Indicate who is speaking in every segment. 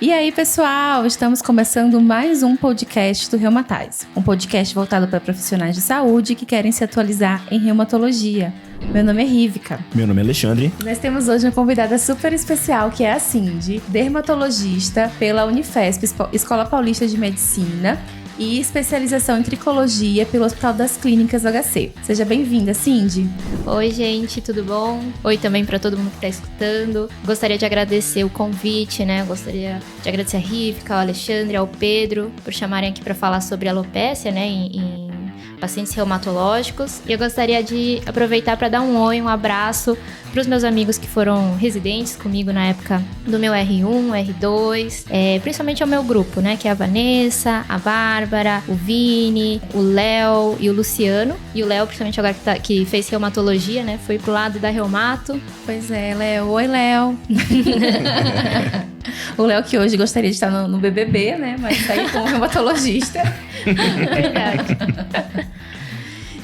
Speaker 1: E aí, pessoal, estamos começando mais um podcast do Reumatise, um podcast voltado para profissionais de saúde que querem se atualizar em reumatologia. Meu nome é Rívica.
Speaker 2: Meu nome é Alexandre.
Speaker 1: Nós temos hoje uma convidada super especial, que é a Cindy, dermatologista pela Unifesp, Escola Paulista de Medicina, e especialização em tricologia pelo Hospital das Clínicas HC. Seja bem-vinda, Cindy.
Speaker 3: Oi, gente, tudo bom? Oi também para todo mundo que está escutando. Gostaria de agradecer o convite, né? Gostaria de agradecer a Rívica, ao Alexandre, ao Pedro, por chamarem aqui para falar sobre alopecia, né? Em pacientes reumatológicos. E eu gostaria de aproveitar para dar um oi, um abraço para os meus amigos que foram residentes comigo na época do meu R1, R2, principalmente ao meu grupo, né? Que é a Vanessa, a Bárbara, o Vini, o Léo e o Luciano. E o Léo, principalmente agora que fez reumatologia, né? Foi pro lado da reumato.
Speaker 1: Pois é, Léo. Oi, Léo. O Léo que hoje gostaria de estar no BBB, né? Mas tá aí como reumatologista.
Speaker 3: Verdade.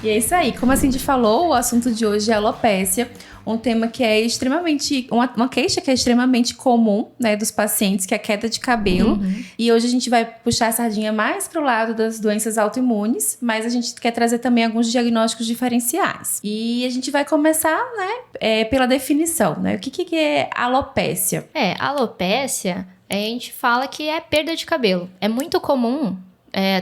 Speaker 1: E é isso aí. Como a Cindy falou, o assunto de hoje é alopécia. Um tema que é extremamente... Uma queixa que é extremamente comum, né, dos pacientes, que é a queda de cabelo.
Speaker 3: Uhum.
Speaker 1: E hoje a gente vai puxar a sardinha mais pro lado das doenças autoimunes, mas a gente quer trazer também alguns diagnósticos diferenciais. E a gente vai começar, né, pela definição, né? O que é alopécia?
Speaker 3: Alopécia, a gente fala que é perda de cabelo. É muito comum...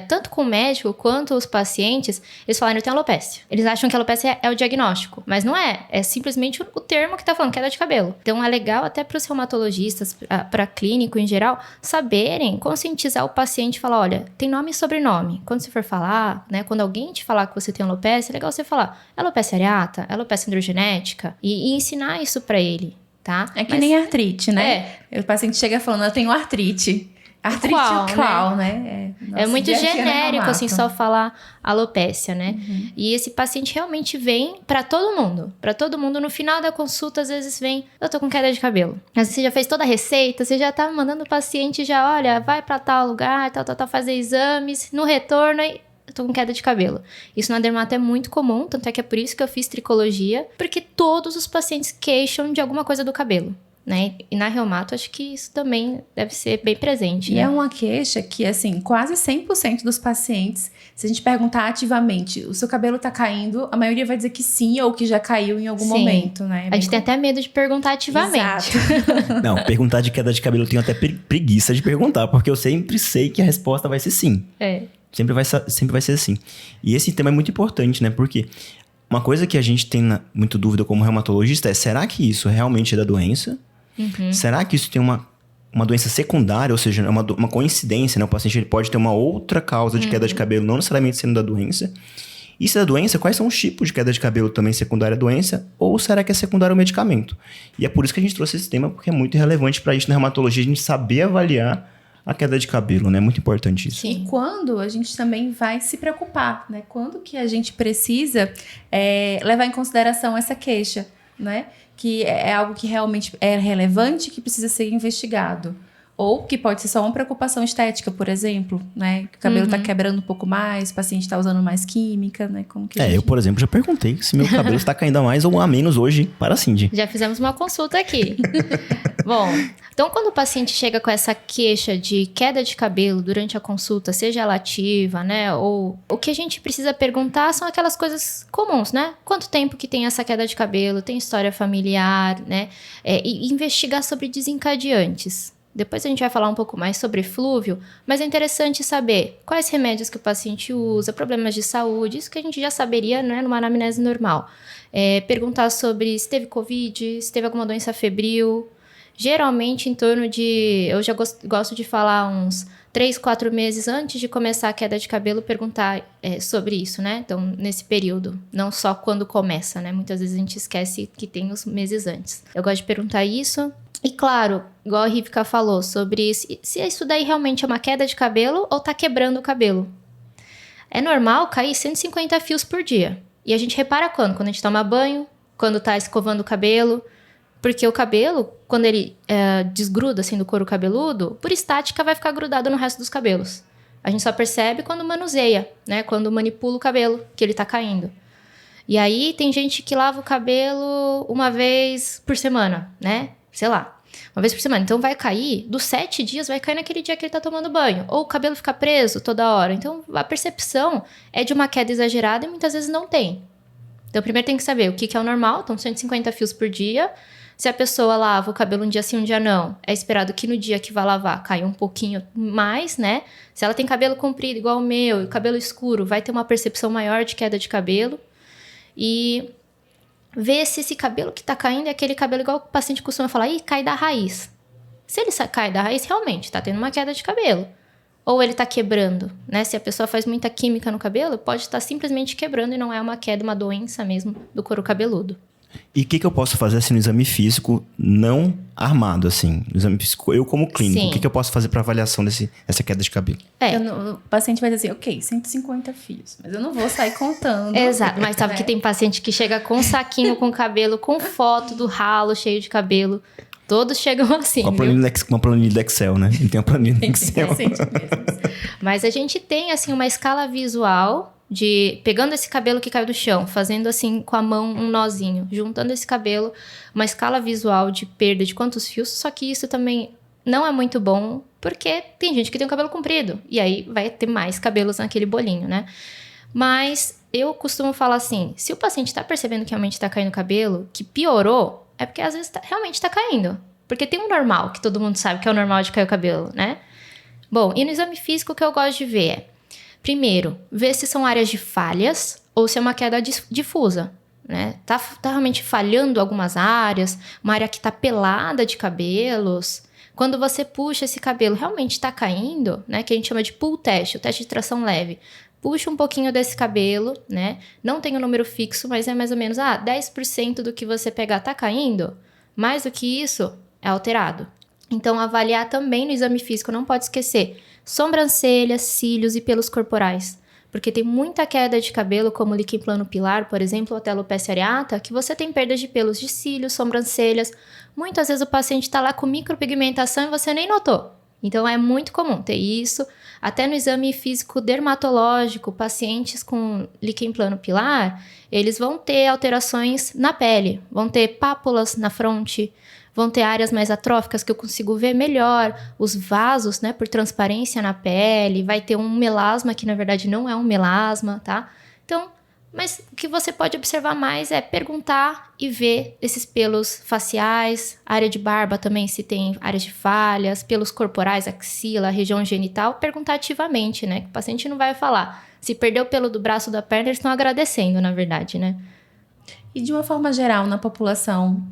Speaker 3: tanto com o médico quanto os pacientes, eles falam que eu tenho alopecia. Eles acham que a alopecia é o diagnóstico, mas não é. É simplesmente o termo que tá falando, queda de cabelo. Então é legal até para os reumatologistas, para clínico em geral, saberem, conscientizar o paciente e falar, olha, tem nome e sobrenome. Quando você for falar, né, quando alguém te falar que você tem alopecia, é legal você falar, é alopecia areata, é alopecia androgenética, e ensinar isso para ele, tá?
Speaker 1: É que nem artrite, né? O paciente chega falando, eu tenho artrite. Artrite qual, né?
Speaker 3: É muito genérico, assim, só
Speaker 1: só
Speaker 3: falar alopécia, né?
Speaker 1: Uhum.
Speaker 3: E esse paciente realmente vem pra todo mundo. Pra todo mundo, no final da consulta, às vezes vem, eu tô com queda de cabelo. Às vezes você já fez toda a receita, você já tá mandando o paciente já, olha, vai pra tal lugar, tal, fazer exames, no retorno, aí eu tô com queda de cabelo. Isso na dermato é muito comum, tanto é que é por isso que eu fiz tricologia, porque todos os pacientes queixam de alguma coisa do cabelo. Né? E na reumato, acho que isso também deve ser bem presente.
Speaker 1: E
Speaker 3: né?
Speaker 1: é uma queixa que, assim, quase 100% dos pacientes, se a gente perguntar ativamente, o seu cabelo tá caindo, a maioria vai dizer que sim ou que já caiu em algum momento, né?
Speaker 3: A gente tem até medo de perguntar ativamente.
Speaker 1: Exato.
Speaker 2: Não, perguntar de queda de cabelo eu tenho até preguiça de perguntar, porque eu sempre sei que a resposta vai ser sim. Sempre vai ser sim. E esse tema é muito importante, né? Porque uma coisa que a gente tem muito dúvida como reumatologista é, será que isso realmente é da doença?
Speaker 3: Uhum.
Speaker 2: Será que isso tem uma doença secundária, ou seja, é uma coincidência, né? O paciente ele pode ter uma outra causa de queda de cabelo, não necessariamente sendo da doença. E se é da doença, quais são os tipos de queda de cabelo também secundária à doença? Ou será que é secundário ao medicamento? E é por isso que a gente trouxe esse tema, porque é muito relevante para a gente na reumatologia, a gente saber avaliar a queda de cabelo, né? É muito importante isso.
Speaker 1: E quando a gente também vai se preocupar, né? Quando que a gente precisa levar em consideração essa queixa, né? Que é algo que realmente é relevante, que precisa ser investigado. Ou que pode ser só uma preocupação estética, por exemplo, né? Que o cabelo tá quebrando um pouco mais, o paciente tá usando mais química, né? Como que
Speaker 2: eu, por exemplo, já perguntei se meu cabelo está caindo a mais ou a menos hoje para a Cindy.
Speaker 3: Já fizemos uma consulta aqui. Bom, então quando o paciente chega com essa queixa de queda de cabelo durante a consulta, seja ela ativa, né? Ou o que a gente precisa perguntar são aquelas coisas comuns, né? Quanto tempo que tem essa queda de cabelo? Tem história familiar, né? E investigar sobre desencadeantes. Depois a gente vai falar um pouco mais sobre flúvio, mas é interessante saber quais remédios que o paciente usa, problemas de saúde, isso que a gente já saberia, né, numa anamnese normal. Perguntar sobre se teve Covid, se teve alguma doença febril. Geralmente em torno de, eu já gosto de falar uns 3, 4 meses antes de começar a queda de cabelo, perguntar sobre isso, né? Então, nesse período, não só quando começa, né? Muitas vezes a gente esquece que tem os meses antes. Eu gosto de perguntar isso. E claro, igual a Rívica falou, sobre se isso daí realmente é uma queda de cabelo ou tá quebrando o cabelo. É normal cair 150 fios por dia. E a gente repara quando? Quando a gente toma banho, quando tá escovando o cabelo. Porque o cabelo, quando ele desgruda assim do couro cabeludo, por estática vai ficar grudado no resto dos cabelos. A gente só percebe quando manuseia, né? Quando manipula o cabelo, que ele tá caindo. E aí tem gente que lava o cabelo uma vez por semana, né? Sei lá. Uma vez por semana. Então vai cair, dos 7 dias, vai cair naquele dia que ele tá tomando banho. Ou o cabelo fica preso toda hora. Então a percepção é de uma queda exagerada e muitas vezes não tem. Então primeiro tem que saber o que é o normal. Então 150 fios por dia. Se a pessoa lava o cabelo um dia sim, um dia não, é esperado que no dia que vai lavar caia um pouquinho mais, né? Se ela tem cabelo comprido igual o meu e cabelo escuro, vai ter uma percepção maior de queda de cabelo. E ver se esse cabelo que tá caindo é aquele cabelo igual o paciente costuma falar, cai da raiz. Se ele cai da raiz, realmente tá tendo uma queda de cabelo. Ou ele tá quebrando, né? Se a pessoa faz muita química no cabelo, pode estar simplesmente quebrando e não é uma queda, uma doença mesmo do couro cabeludo.
Speaker 2: E o que eu posso fazer assim no exame físico não armado, assim? No exame físico, eu como clínico, o que eu posso fazer para avaliação dessa queda de cabelo?
Speaker 1: O paciente vai dizer assim, ok, 150 fios, mas eu não vou sair contando.
Speaker 3: Exato, mas sabe que tem paciente que chega com um saquinho com cabelo, com foto do ralo cheio de cabelo. Todos chegam assim,
Speaker 2: uma planilha do Excel, né? Ele tem uma planilha do Excel.
Speaker 3: Mas a gente tem, assim, uma escala visual de pegando esse cabelo que caiu do chão, fazendo assim com a mão um nozinho, juntando esse cabelo, uma escala visual de perda de quantos fios, só que isso também não é muito bom, porque tem gente que tem o cabelo comprido, e aí vai ter mais cabelos naquele bolinho, né? Mas eu costumo falar assim, se o paciente está percebendo que realmente está caindo cabelo, que piorou, é porque às vezes realmente está caindo. Porque tem um normal, que todo mundo sabe que é o normal de cair o cabelo, né? Bom, e no exame físico o que eu gosto de ver é, primeiro, ver se são áreas de falhas ou se é uma queda difusa, né? Tá realmente falhando algumas áreas, uma área que tá pelada de cabelos. Quando você puxa esse cabelo, realmente tá caindo, né? Que a gente chama de pull test, o teste de tração leve. Puxa um pouquinho desse cabelo, né? Não tem um número fixo, mas é mais ou menos, 10% do que você pegar tá caindo. Mais do que isso, é alterado. Então, avaliar também no exame físico, não pode esquecer, sobrancelhas, cílios e pelos corporais. Porque tem muita queda de cabelo, como líquen plano pilar, por exemplo, ou até alopecia areata, que você tem perdas de pelos de cílios, sobrancelhas. Muitas vezes o paciente está lá com micropigmentação e você nem notou. Então, é muito comum ter isso. Até no exame físico dermatológico, pacientes com líquen plano pilar, eles vão ter alterações na pele, vão ter pápulas na fronte, vão ter áreas mais atróficas que eu consigo ver melhor, os vasos, né, por transparência na pele, vai ter um melasma que na verdade não é um melasma, tá? Então, mas o que você pode observar mais é perguntar e ver esses pelos faciais, área de barba também, se tem áreas de falhas, pelos corporais, axila, região genital, perguntar ativamente, né? Que o paciente não vai falar. Se perdeu o pelo do braço da perna, eles estão agradecendo, na verdade, né?
Speaker 1: E de uma forma geral, na população,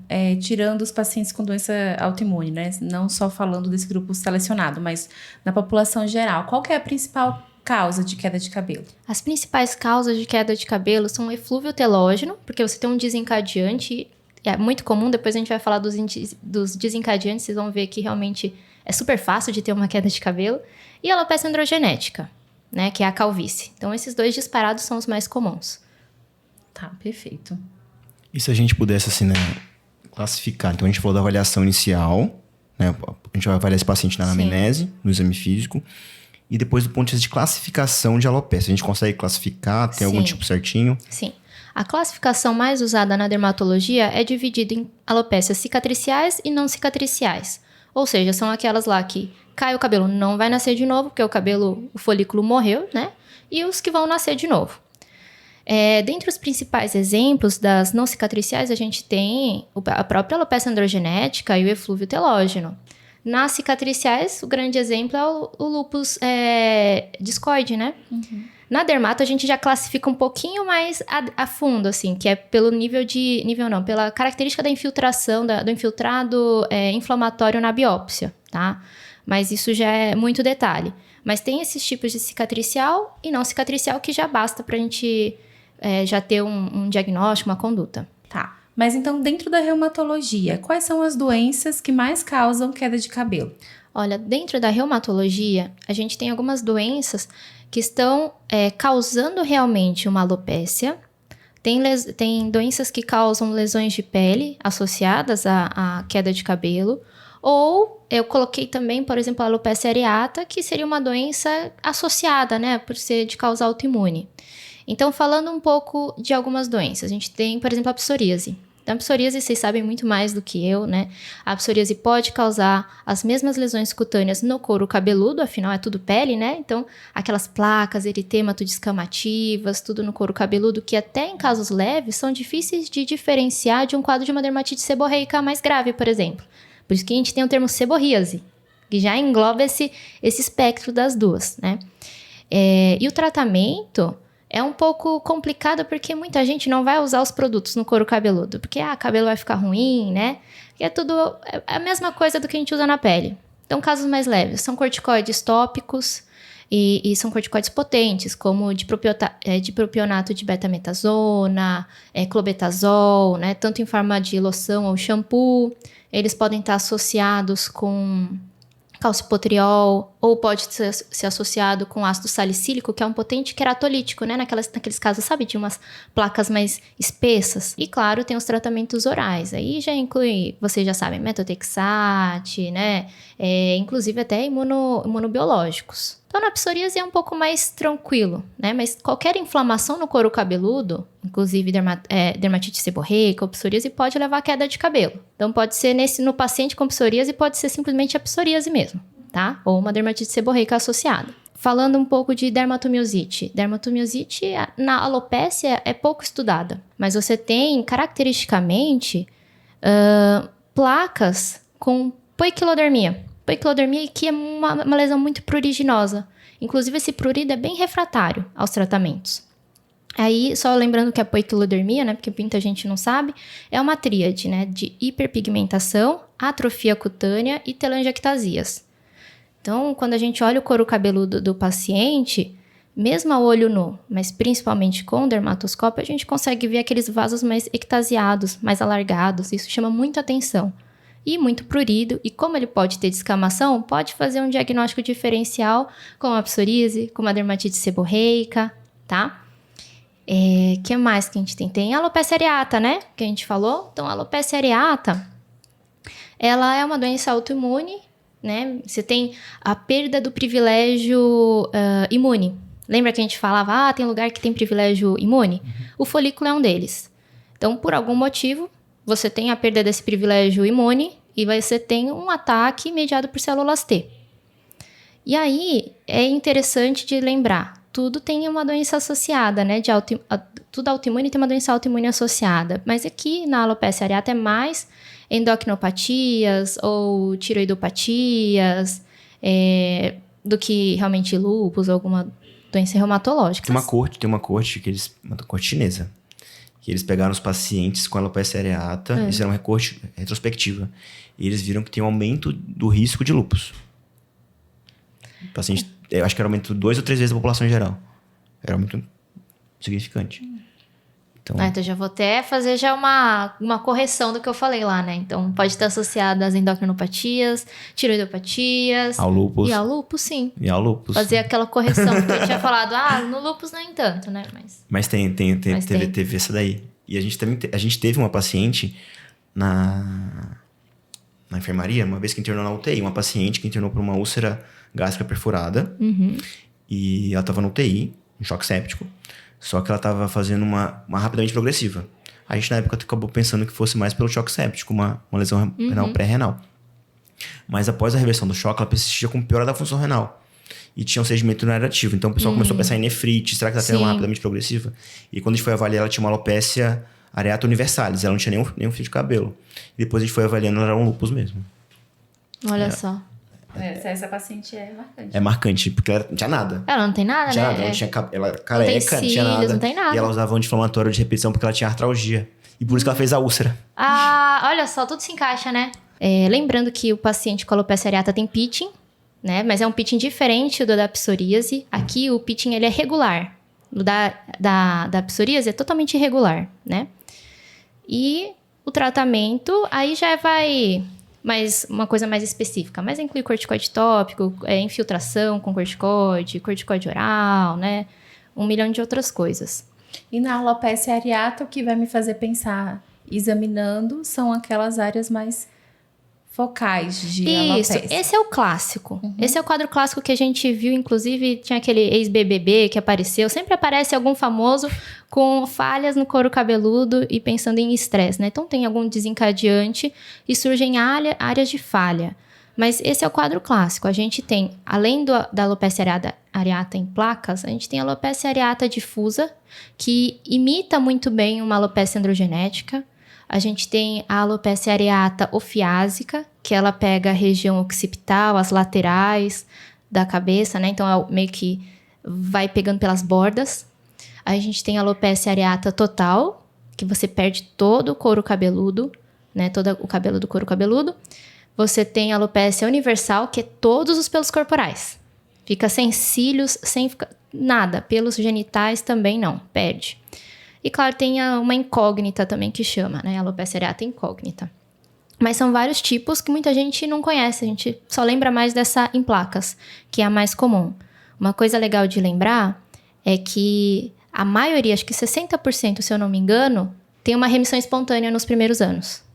Speaker 1: tirando os pacientes com doença autoimune, né? Não só falando desse grupo selecionado, mas na população geral, qual que é a principal causa de queda de cabelo?
Speaker 3: As principais causas de queda de cabelo são o eflúvio telógeno, porque você tem um desencadeante, é muito comum, depois a gente vai falar dos desencadeantes, vocês vão ver que realmente é super fácil de ter uma queda de cabelo, e a alopecia androgenética, né, que é a calvície. Então, esses dois disparados são os mais comuns.
Speaker 1: Tá, perfeito.
Speaker 2: E se a gente pudesse, assim, né, classificar? Então, a gente falou da avaliação inicial, né? A gente vai avaliar esse paciente na anamnese, no exame físico. E depois do ponto de vista de classificação de alopecia. A gente consegue classificar? Tem algum tipo certinho?
Speaker 3: Sim. A classificação mais usada na dermatologia é dividida em alopécias cicatriciais e não cicatriciais. Ou seja, são aquelas lá que cai o cabelo, não vai nascer de novo, porque o folículo morreu, né? E os que vão nascer de novo. Dentre os principais exemplos das não cicatriciais, a gente tem a própria alopecia androgenética e o eflúvio telógeno. Nas cicatriciais, o grande exemplo é o lúpus discoide, né? Uhum. Na dermato, a gente já classifica um pouquinho mais a fundo, assim, que é pelo pela característica da infiltração, do infiltrado inflamatório na biópsia, tá? Mas isso já é muito detalhe. Mas tem esses tipos de cicatricial e não cicatricial que já basta pra gente já ter um diagnóstico, uma conduta.
Speaker 1: Tá. Mas então, dentro da reumatologia, quais são as doenças que mais causam queda de cabelo?
Speaker 3: Olha, dentro da reumatologia, a gente tem algumas doenças que estão causando realmente uma alopécia. Tem doenças que causam lesões de pele associadas à queda de cabelo. Ou eu coloquei também, por exemplo, a alopecia areata, que seria uma doença associada, né, por ser de causa autoimune. Então, falando um pouco de algumas doenças, a gente tem, por exemplo, a psoríase. Então, a psoríase, vocês sabem muito mais do que eu, né? A psoríase pode causar as mesmas lesões cutâneas no couro cabeludo, afinal é tudo pele, né? Então, aquelas placas, eritemato descamativas, tudo no couro cabeludo, que até em casos leves são difíceis de diferenciar de um quadro de uma dermatite seborreica mais grave, por exemplo. Por isso que a gente tem o termo seborríase, que já engloba esse espectro das duas, né? E o tratamento é um pouco complicado porque muita gente não vai usar os produtos no couro cabeludo, porque o cabelo vai ficar ruim, né? E é a mesma coisa do que a gente usa na pele. Então, casos mais leves são corticoides tópicos e são corticoides potentes, como dipropionato de betametasona, clobetasol, né? Tanto em forma de loção ou shampoo. Eles podem estar associados com calcipotriol, ou pode ser associado com ácido salicílico, que é um potente queratolítico, né? Naqueles casos, sabe, de umas placas mais espessas. E, claro, tem os tratamentos orais. Aí já inclui, vocês já sabem, metotrexate, né? Inclusive até imunobiológicos. Então, na psoríase é um pouco mais tranquilo, né? Mas qualquer inflamação no couro cabeludo, inclusive dermatite seborreica ou psoríase, pode levar a queda de cabelo. Então, pode ser no paciente com psoríase, pode ser simplesmente a psoríase mesmo, tá? Ou uma dermatite seborreica associada. Falando um pouco de dermatomiosite. Dermatomiosite, na alopécia, é pouco estudada. Mas você tem, caracteristicamente, placas com poiquilodermia. Poiquilodermia que é uma lesão muito pruriginosa. Inclusive, esse prurido é bem refratário aos tratamentos. Aí, só lembrando que a poiquilodermia, né, porque muita gente não sabe, é uma tríade, né, de hiperpigmentação, atrofia cutânea e telangiectasias. Então, quando a gente olha o couro cabeludo do paciente, mesmo a olho nu, mas principalmente com dermatoscópio, a gente consegue ver aqueles vasos mais ectasiados, mais alargados. Isso chama muito atenção. E muito prurido, e como ele pode ter descamação, pode fazer um diagnóstico diferencial com a psoríase, com a dermatite seborreica, tá? Que mais que a gente tem? Tem a alopecia areata, né? Que a gente falou. Então, a alopecia areata, ela é uma doença autoimune, né? Você tem a perda do privilégio imune. Lembra que a gente falava, tem lugar que tem privilégio imune? O folículo é um deles. Então, por algum motivo, você tem a perda desse privilégio imune e você tem um ataque mediado por células T. E aí, é interessante de lembrar, tudo tem uma doença associada, né? Tudo autoimune tem uma doença autoimune associada. Mas aqui, na alopecia areata, é mais endocrinopatias ou tiroidopatias do que realmente lúpus ou alguma doença reumatológica.
Speaker 2: Tem uma corte uma corte chinesa. Que eles pegaram os pacientes com alopecia areata e fizeram uma corte retrospectiva. E eles viram que tem um aumento do risco de lúpus. O paciente, eu acho que era um aumento 2 ou 3 vezes da população em geral. Era muito significante.
Speaker 3: Então já vou até fazer uma correção do que eu falei lá, né? Então pode estar associado às endocrinopatias, tiroidopatias.
Speaker 2: Ao lúpus.
Speaker 3: E ao lúpus, sim.
Speaker 2: E ao lúpus.
Speaker 3: Fazer aquela correção que eu tinha falado, no lúpus nem tanto, né?
Speaker 2: Mas teve essa daí. E a gente teve uma paciente na enfermaria, uma vez que internou na UTI, uma paciente que internou por uma úlcera gástrica perfurada.
Speaker 3: Uhum.
Speaker 2: E ela estava no UTI, em choque séptico. Só que ela estava fazendo uma rapidamente progressiva. A gente, na época, acabou pensando que fosse mais pelo choque séptico, uma lesão renal pré-renal. Mas após a reversão do choque, ela persistia com piora da função renal. E tinha um sedimento não era ativo. Então, o pessoal começou a pensar em nefrite. Será que ela tem uma rapidamente progressiva? E quando a gente foi avaliar, ela tinha uma alopecia areata universalis. Ela não tinha nenhum fio de cabelo. E depois a gente foi avaliando, ela era um lúpus mesmo.
Speaker 3: Olha só.
Speaker 1: Essa paciente é marcante.
Speaker 2: É marcante, porque ela não tinha nada.
Speaker 3: Ela não tem nada,
Speaker 2: Tinha
Speaker 3: né?
Speaker 2: nada, ela era careca, não tinha nada.
Speaker 3: Não tem nada.
Speaker 2: E ela usava anti-inflamatório de repetição porque ela tinha artralgia. E por isso que ela fez a úlcera.
Speaker 3: Olha só, tudo se encaixa, né? Lembrando que o paciente com alopecia areata tem pitting, né? Mas é um pitting diferente do da psoríase. Aqui o pitting ele é regular. O da psoríase é totalmente irregular, né? E o tratamento aí já vai uma coisa mais específica. Mas inclui corticoide tópico, infiltração com corticoide oral, né? 1 milhão de outras coisas.
Speaker 1: E na alopecia areata, o que vai me fazer pensar, examinando, são aquelas áreas mais focais de
Speaker 3: Isso,
Speaker 1: alopecia.
Speaker 3: esse é o clássico. Esse é o quadro clássico que a gente viu, inclusive tinha aquele ex-BBB que apareceu. Sempre aparece algum famoso com falhas no couro cabeludo e pensando em estresse, né? Então tem algum desencadeante e surgem áreas de falha. Mas esse é o quadro clássico. A gente tem, além da alopecia areata em placas, a gente tem a alopecia areata difusa, que imita muito bem uma alopecia androgenética. A gente tem a alopecia areata ofiásica, que ela pega a região occipital, as laterais da cabeça, né? Então, meio que vai pegando pelas bordas. A gente tem a alopecia areata total, que você perde todo o couro cabeludo, né? Todo o cabelo do couro cabeludo. Você tem a alopecia universal, que é todos os pelos corporais. Fica sem cílios, sem nada. Pelos genitais também não, perde. E, claro, tem uma incógnita também que chama, né? A alopecia areata incógnita. Mas são vários tipos que muita gente não conhece. A gente só lembra mais dessa em placas, que é a mais comum. Uma coisa legal de lembrar é que a maioria, acho que 60%, se eu não me engano, tem uma remissão espontânea nos primeiros anos.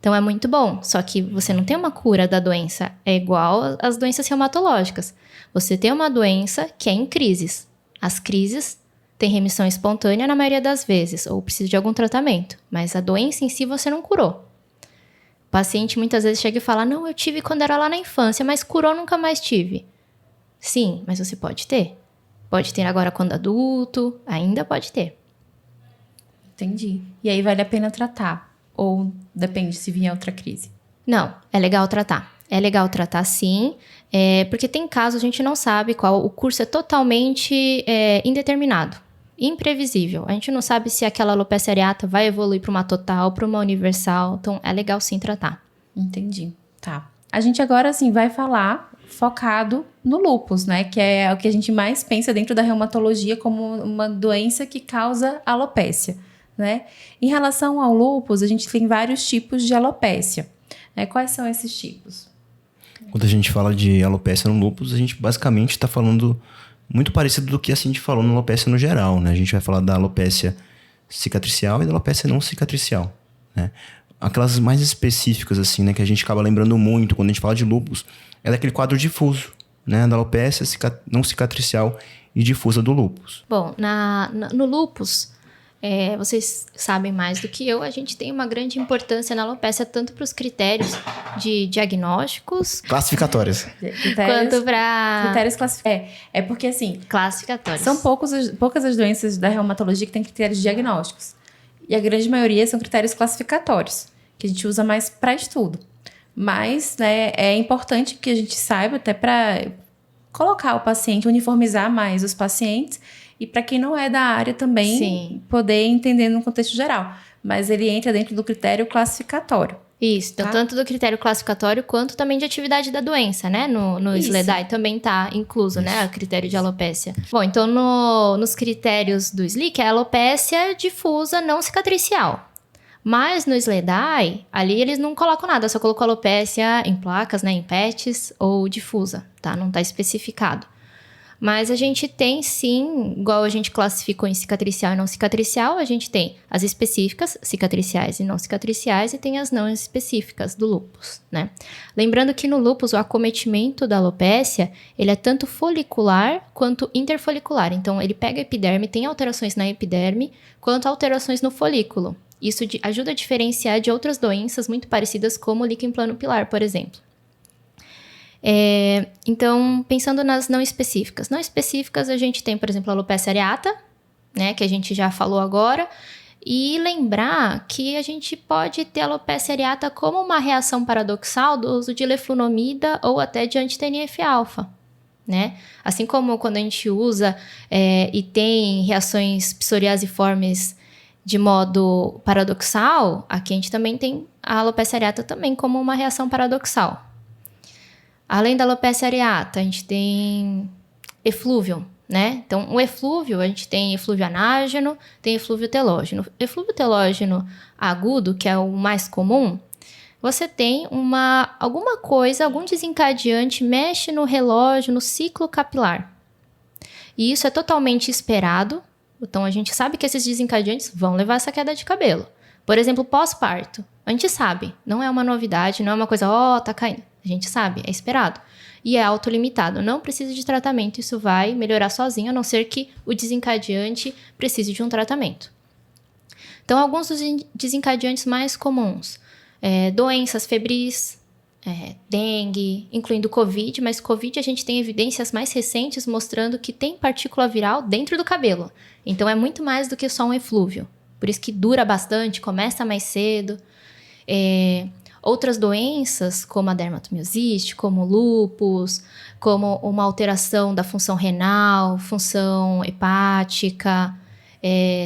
Speaker 3: Então, é muito bom. Só que você não tem uma cura da doença. É igual às doenças reumatológicas. Você tem uma doença que é em crises. As crises têm remissão espontânea na maioria das vezes, ou precisa de algum tratamento. Mas a doença em si você não curou. O paciente muitas vezes chega e fala, não, eu tive quando era lá na infância, mas curou, nunca mais tive. Sim, mas você pode ter. Pode ter agora quando adulto, ainda pode ter.
Speaker 1: Entendi. E aí vale a pena tratar? Ou depende se vier outra crise?
Speaker 3: Não, é legal tratar. É legal tratar sim, porque tem casos a gente não sabe qual. O curso é totalmente indeterminado, imprevisível. A gente não sabe se aquela alopecia areata vai evoluir para uma total, para uma universal. Então, é legal sim tratar.
Speaker 1: Entendi. Tá. A gente agora, assim, vai falar focado no lúpus, né? Que é o que a gente mais pensa dentro da reumatologia como uma doença que causa alopécia, né? Em relação ao lúpus, a gente tem vários tipos de alopécia. Quais são esses tipos?
Speaker 2: Quando a gente fala de alopecia no lúpus, a gente basicamente está falando muito parecido do que a gente falou na alopecia no geral, né? A gente vai falar da alopecia cicatricial e da alopecia não cicatricial, né? Aquelas mais específicas, assim, né? Que a gente acaba lembrando muito quando a gente fala de lúpus, é daquele quadro difuso, né? Da alopecia não cicatricial e difusa do lúpus.
Speaker 3: Bom, no lúpus, vocês sabem mais do que eu, a gente tem uma grande importância na alopecia, tanto para os critérios de diagnósticos...
Speaker 2: Classificatórios.
Speaker 3: Quanto para...
Speaker 1: Critérios classificatórios. É porque, assim...
Speaker 3: Classificatórios.
Speaker 1: São poucas as doenças da reumatologia que têm critérios diagnósticos. E a grande maioria são critérios classificatórios, que a gente usa mais para estudo. Mas, né, é importante que a gente saiba, até para colocar o paciente, uniformizar mais os pacientes, e para quem não é da área também,
Speaker 3: Sim,
Speaker 1: poder entender no contexto geral. Mas ele entra dentro do critério classificatório.
Speaker 3: Isso, então,
Speaker 1: tá?
Speaker 3: Tanto do critério classificatório quanto também de atividade da doença, né? No
Speaker 1: Isso.
Speaker 3: SLEDAI também está incluso, né? O critério de alopécia. Bom, então nos critérios do SLIC é alopécia difusa não cicatricial. Mas no SLEDAI, ali eles não colocam nada, só colocou alopécia em placas, né? Em PETs ou difusa, tá? Não está especificado. Mas a gente tem sim, igual a gente classificou em cicatricial e não cicatricial, a gente tem as específicas, cicatriciais e não cicatriciais, e tem as não específicas do lúpus, né? Lembrando que no lúpus o acometimento da alopécia, ele é tanto folicular quanto interfolicular. Então ele pega a epiderme, tem alterações na epiderme, quanto alterações no folículo. Isso ajuda a diferenciar de outras doenças muito parecidas como o líquen plano-pilar, por exemplo. Então, pensando nas não específicas. Não específicas, a gente tem, por exemplo, a alopecia areata, né, que a gente já falou agora, e lembrar que a gente pode ter a alopecia areata como uma reação paradoxal do uso de leflunomida ou até de anti-TNF-alfa, né? Assim como quando a gente usa e tem reações psoriasiformes de modo paradoxal, aqui a gente também tem a alopecia areata também como uma reação paradoxal. Além da alopecia areata, a gente tem eflúvio, né? Então, o eflúvio, a gente tem eflúvio anágeno, tem eflúvio telógeno. Eflúvio telógeno agudo, que é o mais comum, você tem alguma coisa, algum desencadeante mexe no relógio, no ciclo capilar. E isso é totalmente esperado. Então, a gente sabe que esses desencadeantes vão levar essa queda de cabelo. Por exemplo, pós-parto. A gente sabe, não é uma novidade, não é uma coisa, tá caindo. A gente sabe, é esperado. E é autolimitado, não precisa de tratamento, isso vai melhorar sozinho, a não ser que o desencadeante precise de um tratamento. Então, alguns dos desencadeantes mais comuns, doenças febris, dengue, incluindo Covid, mas Covid a gente tem evidências mais recentes mostrando que tem partícula viral dentro do cabelo. Então, é muito mais do que só um eflúvio. Por isso que dura bastante, começa mais cedo. Outras doenças, como a dermatomiosite, como o lúpus, como uma alteração da função renal, função hepática,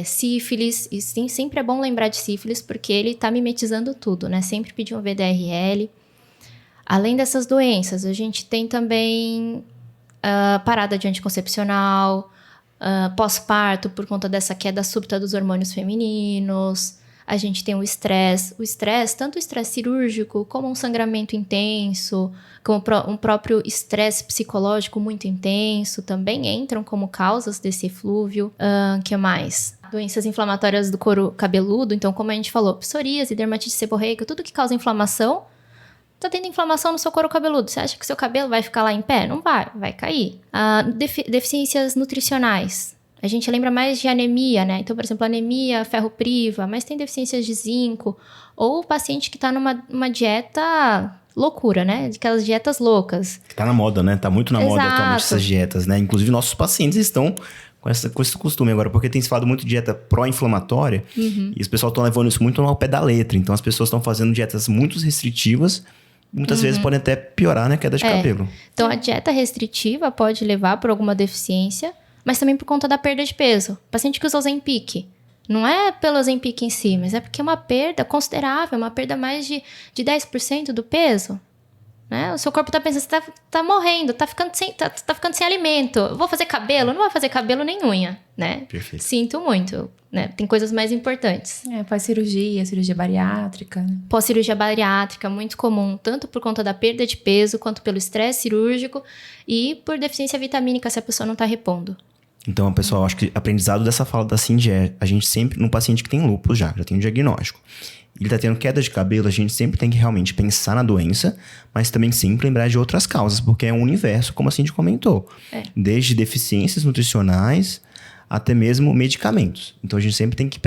Speaker 3: sífilis. E sim, sempre é bom lembrar de sífilis, porque ele está mimetizando tudo, né? Sempre pedir um VDRL. Além dessas doenças, a gente tem também parada de anticoncepcional, pós-parto por conta dessa queda súbita dos hormônios femininos. A gente tem o estresse, tanto o estresse cirúrgico, como um sangramento intenso, como um próprio estresse psicológico muito intenso, também entram como causas desse eflúvio. Que mais? Doenças inflamatórias do couro cabeludo, então, como a gente falou, psoríase, dermatite seborreica, tudo que causa inflamação, tá tendo inflamação no seu couro cabeludo. Você acha que o seu cabelo vai ficar lá em pé? Não vai cair. Deficiências nutricionais. A gente lembra mais de anemia, né? Então, por exemplo, anemia ferropriva, mas tem deficiências de zinco. Ou o paciente que tá numa dieta loucura, né? Aquelas dietas loucas.
Speaker 2: Que tá na moda, né? Tá muito na moda
Speaker 3: Exato.
Speaker 2: atualmente essas dietas, né? Inclusive, nossos pacientes estão com esse costume agora, porque tem se falado muito de dieta pró-inflamatória, e os pessoal estão levando isso muito ao pé da letra. Então, as pessoas estão fazendo dietas muito restritivas, muitas vezes podem até piorar, né? Queda de cabelo.
Speaker 3: Então, a dieta restritiva pode levar por alguma deficiência, mas também por conta da perda de peso. O paciente que usa Ozempic, não é pelo Ozempic em si, mas é porque é uma perda considerável, uma perda mais de 10% do peso. Né? O seu corpo tá pensando, você tá morrendo, tá ficando sem alimento. Eu vou fazer cabelo? Não vai fazer cabelo nem unha, né?
Speaker 2: Perfeito.
Speaker 3: Sinto muito, né? Tem coisas mais importantes.
Speaker 1: Pós-cirurgia, cirurgia bariátrica. Né?
Speaker 3: Pós-cirurgia bariátrica, muito comum, tanto por conta da perda de peso, quanto pelo estresse cirúrgico e por deficiência vitamínica, se a pessoa não tá repondo.
Speaker 2: Então, pessoal, acho que aprendizado dessa fala da Cindy a gente sempre, num paciente que tem lúpus já tem um diagnóstico, ele tá tendo queda de cabelo, a gente sempre tem que realmente pensar na doença, mas também sempre lembrar de outras causas, porque é um universo, como a Cindy comentou. Desde deficiências nutricionais até mesmo medicamentos. Então, a gente sempre tem que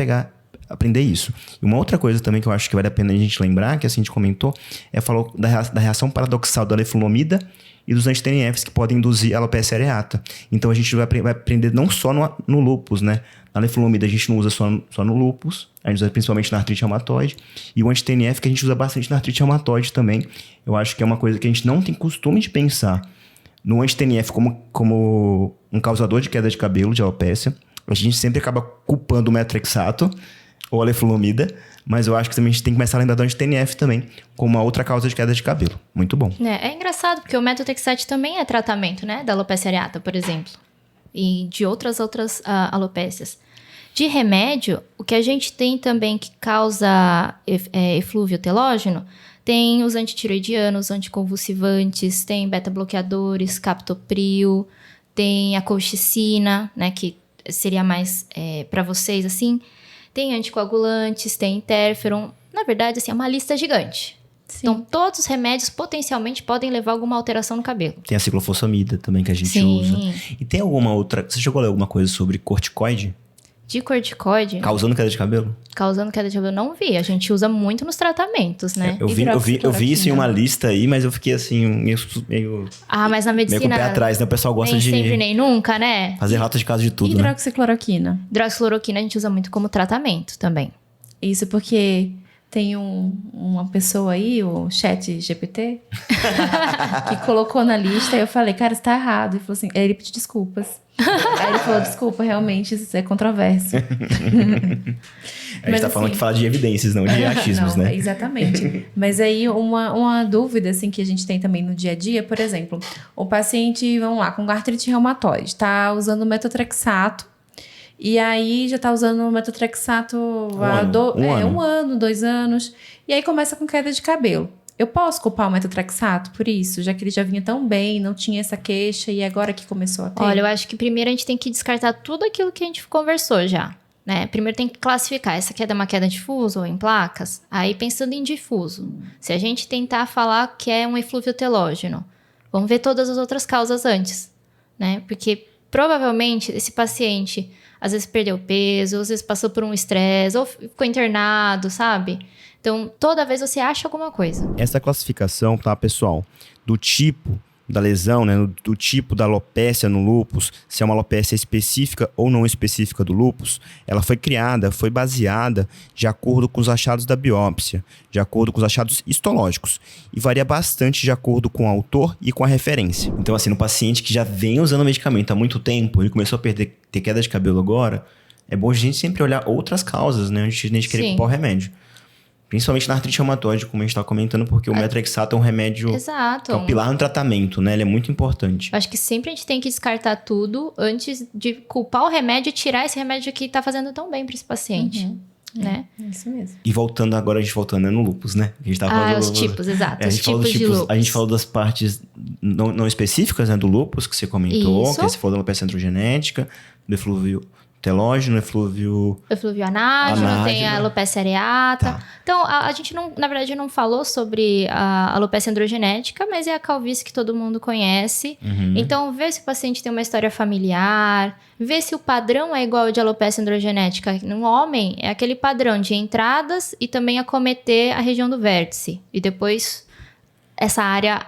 Speaker 2: aprender isso. E uma outra coisa também que eu acho que vale a pena a gente lembrar, que a Cindy comentou, falou da reação paradoxal da leflunomida e dos anti-TNFs que podem induzir a alopecia areata. Então, a gente vai aprender não só no lúpus, né? Na leflunomida a gente não usa só no lúpus, a gente usa principalmente na artrite reumatoide. E o anti-TNF que a gente usa bastante na artrite reumatoide também. Eu acho que é uma coisa que a gente não tem costume de pensar no anti-TNF como um causador de queda de cabelo, de alopecia. A gente sempre acaba culpando o metrexato ou a leflunomida, mas eu acho que também a gente tem que começar a lembrar do anti-TNF também, como uma outra causa de queda de cabelo. Muito bom.
Speaker 3: É engraçado, porque o metotrexate também é tratamento, né? Da alopecia areata, por exemplo. E de outras alopécias. De remédio, o que a gente tem também que causa eflúvio telógeno, tem os antitiroidianos, anticonvulsivantes, tem beta-bloqueadores, captopril, tem a colchicina, né? Que seria mais para vocês, assim. Tem anticoagulantes, tem interferon. Na verdade, assim, é uma lista gigante. Sim. Então, todos os remédios potencialmente podem levar a alguma alteração no cabelo.
Speaker 2: Tem a ciclofosfamida também que a gente usa. E tem alguma outra... Você chegou a ler alguma coisa sobre corticoide?
Speaker 3: De corticoide?
Speaker 2: Causando queda de cabelo?
Speaker 3: Causando queda de cabelo, não vi. A gente usa muito nos tratamentos, né?
Speaker 2: Eu vi isso em uma lista aí, mas eu fiquei assim, meio...
Speaker 3: mas na medicina...
Speaker 2: Meio com o pé atrás, né? O pessoal gosta de...
Speaker 3: Nem sempre, nem nunca, né?
Speaker 2: Fazer relato de caso de tudo,
Speaker 1: hidroxicloroquina.
Speaker 3: Hidroxicloroquina a gente usa muito como tratamento também.
Speaker 1: Isso porque tem uma pessoa aí, o ChatGPT, que colocou na lista e eu falei, cara, isso tá errado. Ele falou assim, ele pediu desculpas. Aí ele falou, desculpa, realmente isso é controverso.
Speaker 2: A gente tá falando que fala de evidências, não de achismos, né?
Speaker 1: Exatamente. Mas aí uma dúvida assim, que a gente tem também no dia a dia, por exemplo, o paciente, vamos lá, com artrite reumatoide, tá usando metotrexato, e aí já tá usando o metotrexato há um ano, 2 anos, e aí começa com queda de cabelo. Eu posso culpar o metotrexato por isso, já que ele já vinha tão bem, não tinha essa queixa e agora que começou a ter?
Speaker 3: Olha, eu acho que primeiro a gente tem que descartar tudo aquilo que a gente conversou já. né? Primeiro tem que classificar, essa queda é uma queda difusa ou em placas? Aí pensando em difuso, se a gente tentar falar que é um eflúvio telógeno, vamos ver todas as outras causas antes, né? Porque provavelmente esse paciente às vezes perdeu peso, às vezes passou por um estresse, ou ficou internado, sabe? Então, toda vez você acha alguma coisa.
Speaker 2: Essa classificação, tá, pessoal, do tipo da lesão, né, do tipo da alopécia no lúpus, se é uma alopécia específica ou não específica do lúpus, ela foi criada, foi baseada de acordo com os achados da biópsia, de acordo com os achados histológicos, e varia bastante de acordo com o autor e com a referência. Então, assim, no paciente que já vem usando medicamento há muito tempo, ele começou a ter queda de cabelo agora, é bom a gente sempre olhar outras causas, né, antes de a gente querer culpar o remédio. Principalmente na artrite reumatoide, como a gente está comentando, porque o metrexato é um remédio
Speaker 3: Exato.
Speaker 2: Que é um pilar no tratamento, né? Ele é muito importante.
Speaker 3: Eu acho que sempre a gente tem que descartar tudo antes de culpar o remédio e tirar esse remédio que está fazendo tão bem para esse paciente. Né?
Speaker 1: É isso mesmo.
Speaker 2: E voltando agora, a gente voltando no lúpus, né? A gente tava falando
Speaker 3: os tipos, exato.
Speaker 2: os tipos de lúpus. A gente falou das partes não específicas, né? Do lúpus, que você comentou.
Speaker 3: Isso.
Speaker 2: Que você falou da alopecia androgenética, do eflúvio telógeno, eflúvio
Speaker 3: anágeno, tem a alopecia areata.
Speaker 2: Tá.
Speaker 3: Então, a gente não, na verdade, não falou sobre a alopecia androgenética, mas é a calvície que todo mundo conhece. Então, vê se o paciente tem uma história familiar, vê se o padrão é igual ao de alopecia androgenética. No homem, é aquele padrão de entradas e também acometer a região do vértice. E depois essa área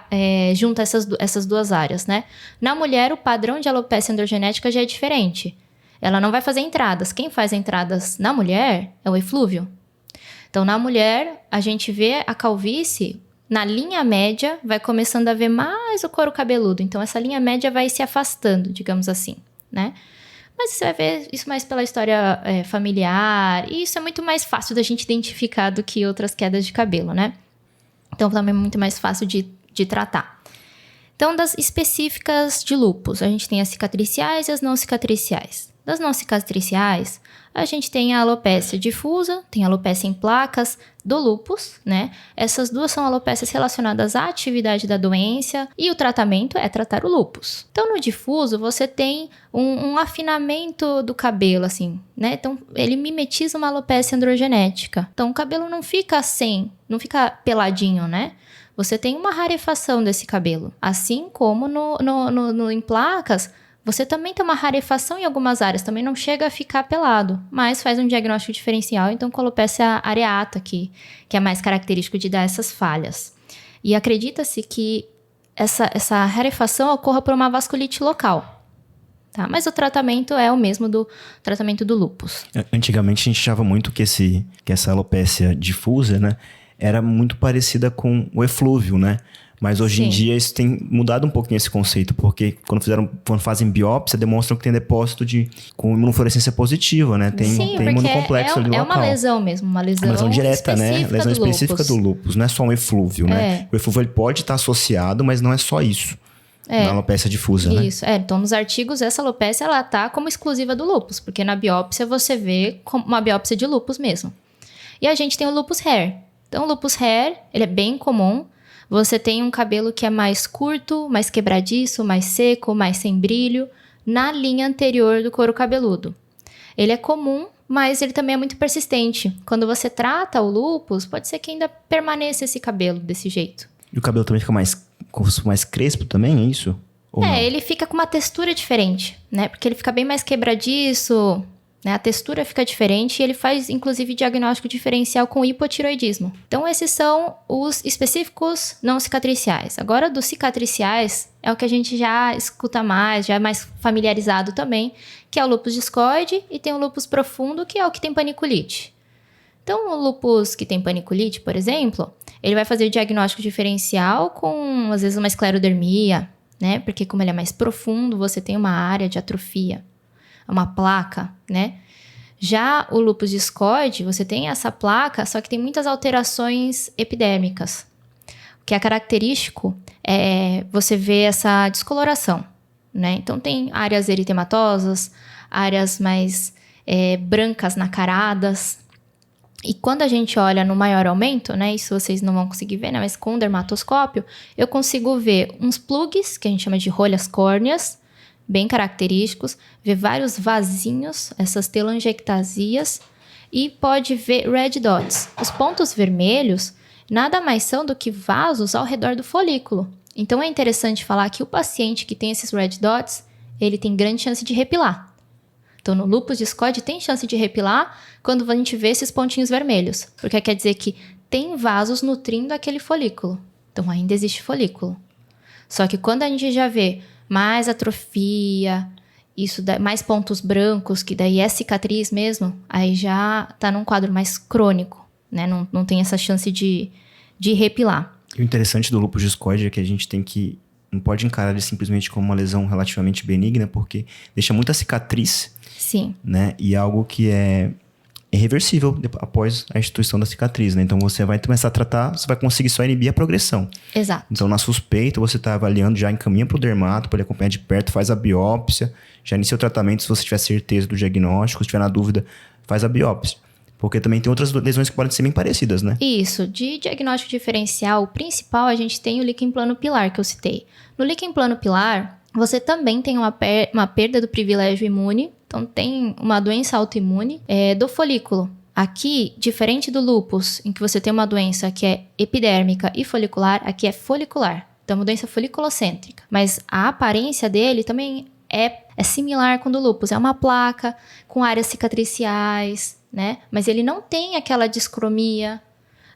Speaker 3: junta essas duas áreas, né? Na mulher, o padrão de alopecia androgenética já é diferente. Ela não vai fazer entradas. Quem faz entradas na mulher é o eflúvio. Então, na mulher, a gente vê a calvície, na linha média, vai começando a ver mais o couro cabeludo. Então, essa linha média vai se afastando, digamos assim, né? Mas você vai ver isso mais pela história familiar. E isso é muito mais fácil da gente identificar do que outras quedas de cabelo, né? Então, também é muito mais fácil de tratar. Então, das específicas de lúpus, a gente tem as cicatriciais e as não cicatriciais. Das não cicatriciais, a gente tem a alopécia difusa, tem a alopécia em placas do lúpus, né? Essas duas são alopécias relacionadas à atividade da doença e o tratamento é tratar o lúpus. Então, no difuso, você tem um afinamento do cabelo, assim, né? Então, ele mimetiza uma alopécia androgenética. Então, o cabelo não fica peladinho, né? Você tem uma rarefação desse cabelo. Assim como em placas, você também tem uma rarefação em algumas áreas, também não chega a ficar pelado, mas faz um diagnóstico diferencial, então com a alopecia areata, que é mais característico de dar essas falhas. E acredita-se que essa rarefação ocorra por uma vasculite local, tá? Mas o tratamento é o mesmo do tratamento do lúpus.
Speaker 2: Antigamente a gente achava muito que essa alopécia difusa, né, era muito parecida com o eflúvio, né? Mas hoje em dia isso tem mudado um pouquinho esse conceito, porque quando fazem biópsia, demonstram que tem depósito com imunofluorescência positiva, né? Tem imunocomplexo ali local.
Speaker 3: É uma lesão mesmo, uma lesão
Speaker 2: direta, né? Lesão específica do lúpus, não é só um eflúvio, né? O eflúvio ele pode estar associado, mas não é só isso. Na alopécia difusa, né?
Speaker 3: Isso, então nos artigos essa alopécia ela tá como exclusiva do lúpus, porque na biópsia você vê como uma biópsia de lúpus mesmo. E a gente tem o lúpus hair. Então o lúpus hair, ele é bem comum. Você tem um cabelo que é mais curto, mais quebradiço, mais seco, mais sem brilho, na linha anterior do couro cabeludo. Ele é comum, mas ele também é muito persistente. Quando você trata o lúpus, pode ser que ainda permaneça esse cabelo desse jeito.
Speaker 2: E o cabelo também fica mais crespo também, é isso? Ou não?
Speaker 3: Ele fica com uma textura diferente, né? Porque ele fica bem mais quebradiço, né? A textura fica diferente e ele faz, inclusive, diagnóstico diferencial com hipotiroidismo. Então, esses são os específicos não cicatriciais. Agora, dos cicatriciais, é o que a gente já escuta mais, já é mais familiarizado também, que é o lúpus discoide e tem o lúpus profundo, que é o que tem paniculite. Então, o lúpus que tem paniculite, por exemplo, ele vai fazer o diagnóstico diferencial com, às vezes, uma esclerodermia, né? Porque como ele é mais profundo, você tem uma área de atrofia, uma placa, né? Já o lúpus discoide, você tem essa placa, só que tem muitas alterações epidérmicas. O que é característico é você ver essa descoloração, né? Então, tem áreas eritematosas, áreas mais brancas nacaradas. E quando a gente olha no maior aumento, né? Isso vocês não vão conseguir ver, né? Mas com o dermatoscópio, eu consigo ver uns plugs, que a gente chama de rolhas córneas, bem característicos, ver vários vasinhos, essas telangiectasias, e pode ver red dots. Os pontos vermelhos nada mais são do que vasos ao redor do folículo. Então, é interessante falar que o paciente que tem esses red dots, ele tem grande chance de repilar. Então, no lúpus discoide tem chance de repilar quando a gente vê esses pontinhos vermelhos, porque quer dizer que tem vasos nutrindo aquele folículo. Então, ainda existe folículo. Só que quando a gente já vê mais atrofia, mais pontos brancos, que daí é cicatriz mesmo, aí já tá num quadro mais crônico, né? Não tem essa chance de repilar.
Speaker 2: E o interessante do lúpus discoide é que a gente não pode encarar ele simplesmente como uma lesão relativamente benigna, porque deixa muita cicatriz.
Speaker 3: Sim.
Speaker 2: Né? E algo que é irreversível após a instituição da cicatriz, né? Então, você vai começar a tratar, você vai conseguir só inibir a progressão.
Speaker 3: Exato.
Speaker 2: Então, na suspeita, você está avaliando, já encaminha para o dermato, para ele acompanhar de perto, faz a biópsia, já inicia o tratamento se você tiver certeza do diagnóstico, se tiver na dúvida, faz a biópsia. Porque também tem outras lesões que podem ser bem parecidas, né?
Speaker 3: Isso. De diagnóstico diferencial, o principal, a gente tem o líquen plano pilar, que eu citei. No líquen plano pilar, você também tem uma perda do privilégio imune. Então, tem uma doença autoimune do folículo. Aqui, diferente do lúpus, em que você tem uma doença que é epidérmica e folicular, aqui é folicular. Então, é uma doença foliculocêntrica. Mas a aparência dele também é similar com o do lúpus. É uma placa com áreas cicatriciais, né? Mas ele não tem aquela discromia,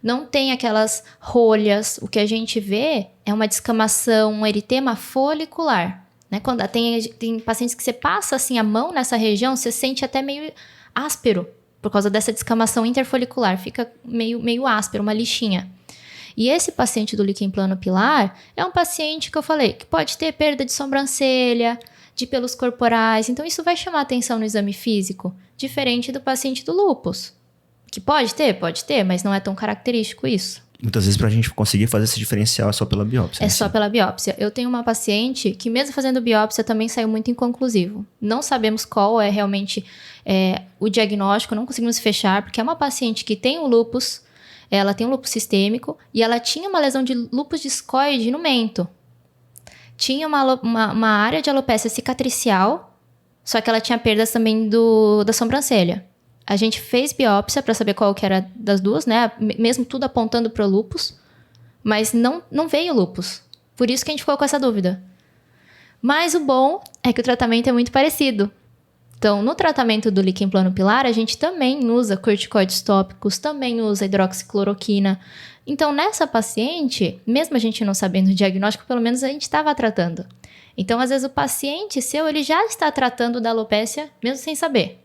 Speaker 3: não tem aquelas rolhas. O que a gente vê é uma descamação, um eritema folicular. Né? Quando tem pacientes que você passa assim, a mão nessa região, você sente até meio áspero, por causa dessa descamação interfolicular. Fica meio áspero, uma lixinha. E esse paciente do líquen plano pilar é um paciente que eu falei, que pode ter perda de sobrancelha, de pelos corporais. Então, isso vai chamar atenção no exame físico, diferente do paciente do lúpus. Que pode ter, mas não é tão característico isso.
Speaker 2: Muitas vezes, para a gente conseguir fazer esse diferencial, é só pela biópsia.
Speaker 3: É só pela biópsia. Eu tenho uma paciente que, mesmo fazendo biópsia, também saiu muito inconclusivo. Não sabemos qual é realmente o diagnóstico, não conseguimos fechar, porque é uma paciente que tem o lúpus, ela tem um lúpus sistêmico, e ela tinha uma lesão de lúpus discoide no mento. Tinha uma área de alopécia cicatricial, só que ela tinha perdas também da sobrancelha. A gente fez biópsia para saber qual que era das duas, né? Mesmo tudo apontando para o lúpus, mas não veio lúpus. Por isso que a gente ficou com essa dúvida. Mas o bom é que o tratamento é muito parecido. Então, no tratamento do líquen plano pilar, a gente também usa corticoides tópicos, também usa hidroxicloroquina. Então, nessa paciente, mesmo a gente não sabendo o diagnóstico, pelo menos a gente estava tratando. Então, às vezes o paciente seu, ele já está tratando da alopécia, mesmo sem saber.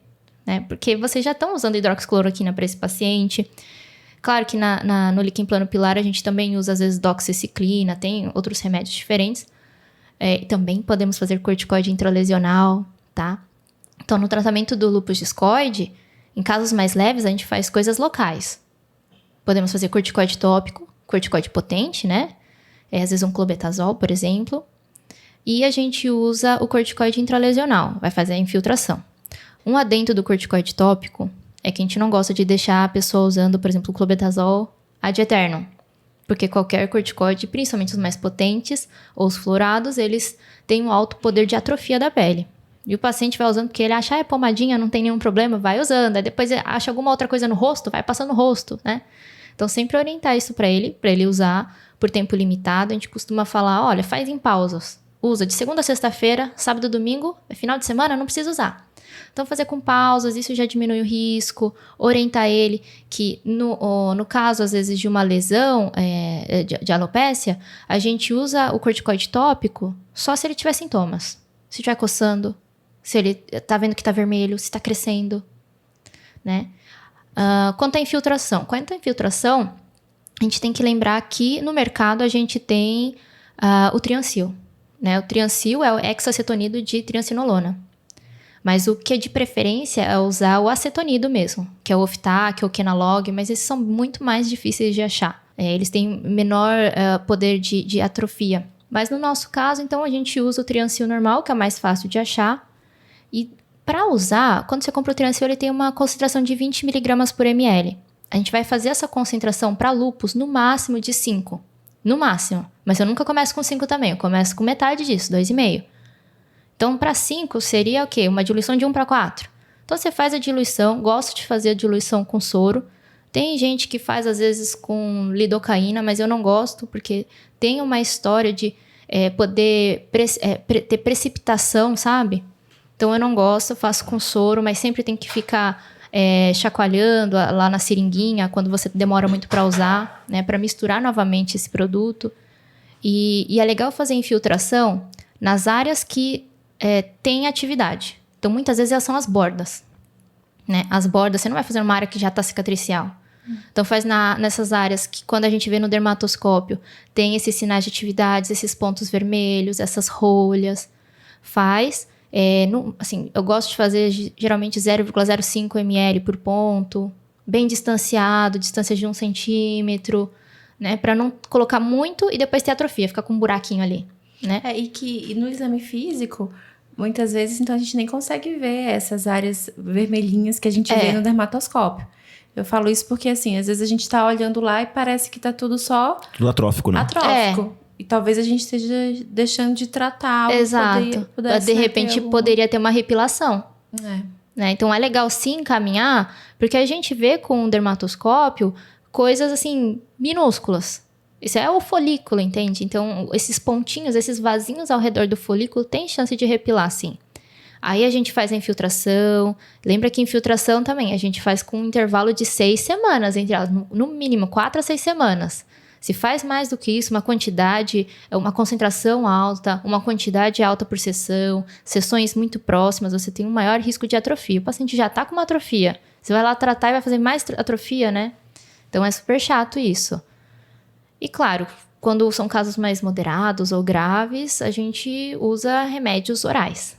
Speaker 3: Né? Porque vocês já estão usando hidroxicloroquina para esse paciente. Claro que no líquen plano pilar a gente também usa, às vezes, doxiciclina, tem outros remédios diferentes. E também podemos fazer corticoide intralesional, tá? Então, no tratamento do lúpus discoide, em casos mais leves, a gente faz coisas locais. Podemos fazer corticoide tópico, corticoide potente, né? Às vezes um clobetasol, por exemplo. E a gente usa o corticoide intralesional, vai fazer a infiltração. Um adendo do corticoide tópico é que a gente não gosta de deixar a pessoa usando, por exemplo, o clobetasol ad eternum. Porque qualquer corticoide, principalmente os mais potentes ou os fluorados, eles têm um alto poder de atrofia da pele. E o paciente vai usando porque ele acha, é pomadinha, não tem nenhum problema, vai usando. Aí depois acha alguma outra coisa no rosto, vai passando no rosto, né? Então, sempre orientar isso para ele usar por tempo limitado. A gente costuma falar, olha, faz em pausas. Usa de segunda a sexta-feira, sábado, domingo, final de semana, não precisa usar. Então, fazer com pausas, isso já diminui o risco. Orientar ele que, no caso, às vezes, de uma lesão de alopécia, a gente usa o corticoide tópico só se ele tiver sintomas. Se estiver coçando, se ele tá vendo que tá vermelho, se tá crescendo, né? Quanto à infiltração. A gente tem que lembrar que no mercado a gente tem o Triancil. Né? O Triancil é o hexacetonido de triancinolona. Mas o que é de preferência é usar o acetonido mesmo, que é o Oftac ou o Kenalog, mas esses são muito mais difíceis de achar. Eles têm menor poder de atrofia. Mas no nosso caso, então, a gente usa o Triancil normal, que é mais fácil de achar. E para usar, quando você compra o Triancil, ele tem uma concentração de 20 mg por ml. A gente vai fazer essa concentração para lúpus no máximo de 5. No máximo. Mas eu nunca começo com 5 também. Eu começo com metade disso, 2,5. Então, para 5 seria o quê? Uma diluição de 1 para 4. Então, você faz a diluição, gosto de fazer a diluição com soro. Tem gente que faz, às vezes, com lidocaína, mas eu não gosto, porque tem uma história de poder ter precipitação, sabe? Então, eu não gosto, eu faço com soro, mas sempre tem que ficar chacoalhando lá na seringuinha, quando você demora muito para usar, né? Para misturar novamente esse produto. E é legal fazer infiltração nas áreas que tem atividade. Então, muitas vezes, elas são as bordas, né? As bordas, você não vai fazer numa área que já está cicatricial. Então, faz nessas áreas que, quando a gente vê no dermatoscópio, tem esses sinais de atividades, esses pontos vermelhos, essas rolhas. Faz. Assim, eu gosto de fazer, geralmente, 0,05 ml por ponto. Bem distanciado, distância de 1 centímetro, né? Para não colocar muito e depois ter atrofia, ficar com um buraquinho ali, né?
Speaker 1: E no exame físico, muitas vezes, então, a gente nem consegue ver essas áreas vermelhinhas que a gente vê no dermatoscópio. Eu falo isso porque, assim, às vezes a gente tá olhando lá e parece que tá tudo só...
Speaker 2: Tudo atrófico, né?
Speaker 1: Atrófico. E talvez a gente esteja deixando de tratar.
Speaker 3: Exato. De repente, poderia ter uma repilação. Né? Então, é legal sim caminhar, porque a gente vê com o dermatoscópio coisas, assim, minúsculas. Isso é o folículo, entende? Então, esses pontinhos, esses vasinhos ao redor do folículo tem chance de repilar, sim. Aí a gente faz a infiltração. Lembra que infiltração também a gente faz com um intervalo de 6 semanas, entre elas, no mínimo 4 a 6 semanas. Se faz mais do que isso, uma quantidade, uma concentração alta, uma quantidade alta por sessão, sessões muito próximas, você tem um maior risco de atrofia. O paciente já está com uma atrofia. Você vai lá tratar e vai fazer mais atrofia, né? Então é super chato isso. E claro, quando são casos mais moderados ou graves, a gente usa remédios orais.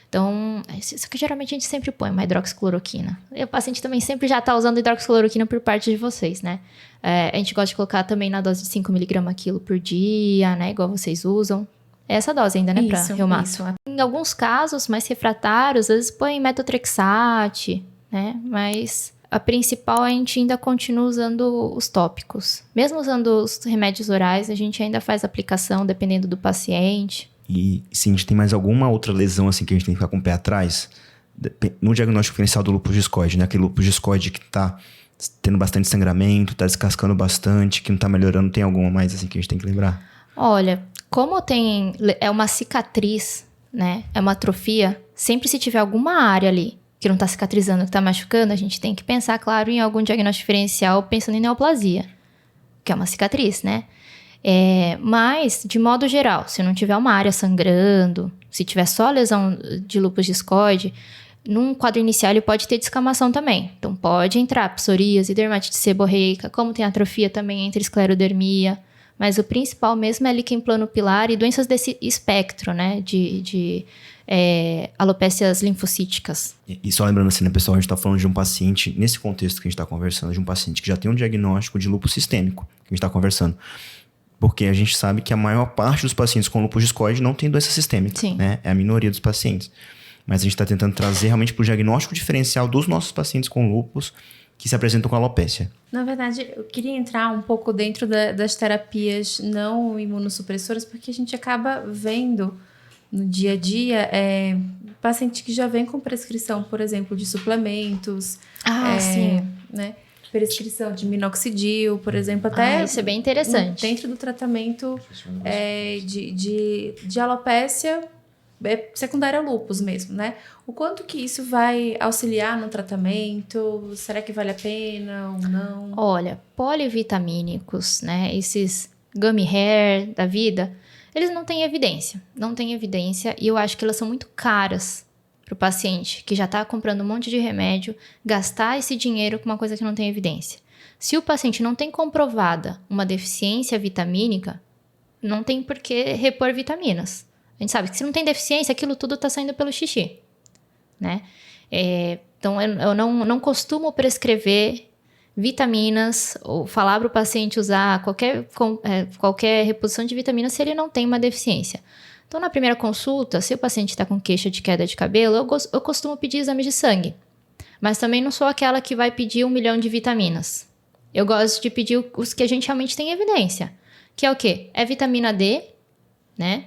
Speaker 3: Então, isso que geralmente a gente sempre põe, uma hidroxicloroquina. E o paciente também sempre já está usando hidroxicloroquina por parte de vocês, né? A gente gosta de colocar também na dose de 5 mg quilo por dia, né? Igual vocês usam. É essa dose ainda, né? Para reumato. Em alguns casos mais refratários, às vezes põe metotrexate, né? Mas a principal, a gente ainda continua usando os tópicos. Mesmo usando os remédios orais, a gente ainda faz aplicação, dependendo do paciente.
Speaker 2: E sim, a gente tem mais alguma outra lesão assim que a gente tem que ficar com o pé atrás? No diagnóstico diferencial do lúpus discoide, né? Aquele lúpus discoide que tá tendo bastante sangramento, tá descascando bastante, que não tá melhorando, tem alguma mais assim que a gente tem que lembrar?
Speaker 3: Olha, como é uma cicatriz, né? É uma atrofia, sempre se tiver alguma área ali que não tá cicatrizando, que tá machucando, a gente tem que pensar, claro, em algum diagnóstico diferencial pensando em neoplasia, que é uma cicatriz, né? Mas, de modo geral, se não tiver uma área sangrando, se tiver só lesão de lúpus discoide, num quadro inicial ele pode ter descamação também. Então, pode entrar psoríase, dermatite seborreica, como tem atrofia também entre esclerodermia. Mas o principal mesmo é líquen plano-pilar e doenças desse espectro, né, de alopécias linfocíticas.
Speaker 2: E só lembrando assim, né, pessoal, a gente tá falando de um paciente, nesse contexto que a gente tá conversando, de um paciente que já tem um diagnóstico de lúpus sistêmico, que a gente tá conversando. Porque a gente sabe que a maior parte dos pacientes com lúpus discoide não tem doença sistêmica, né? É a minoria dos pacientes. Mas a gente está tentando trazer realmente para o diagnóstico diferencial dos nossos pacientes com lúpus que se apresentam com alopécia.
Speaker 1: Na verdade, eu queria entrar um pouco dentro das terapias não imunossupressoras, porque a gente acaba vendo no dia a dia paciente que já vem com prescrição, por exemplo, de suplementos.
Speaker 3: Sim.
Speaker 1: Né? Prescrição de minoxidil, por exemplo, até...
Speaker 3: isso é bem interessante.
Speaker 1: Dentro do tratamento de alopécia secundária ao lúpus mesmo, né? O quanto que isso vai auxiliar no tratamento? Será que vale a pena ou não?
Speaker 3: Olha, polivitamínicos, né? Esses gummy hair da vida, eles não têm evidência. Não têm evidência e eu acho que elas são muito caras para o paciente que já está comprando um monte de remédio, gastar esse dinheiro com uma coisa que não tem evidência. Se o paciente não tem comprovada uma deficiência vitamínica, não tem por que repor vitaminas. A gente sabe que se não tem deficiência, aquilo tudo está saindo pelo xixi, né? Então, eu não costumo prescrever vitaminas ou falar para o paciente usar qualquer reposição de vitaminas se ele não tem uma deficiência. Então, na primeira consulta, se o paciente está com queixa de queda de cabelo, eu costumo pedir exames de sangue. Mas também não sou aquela que vai pedir 1 milhão de vitaminas. Eu gosto de pedir os que a gente realmente tem evidência. Que é o quê? É vitamina D, né?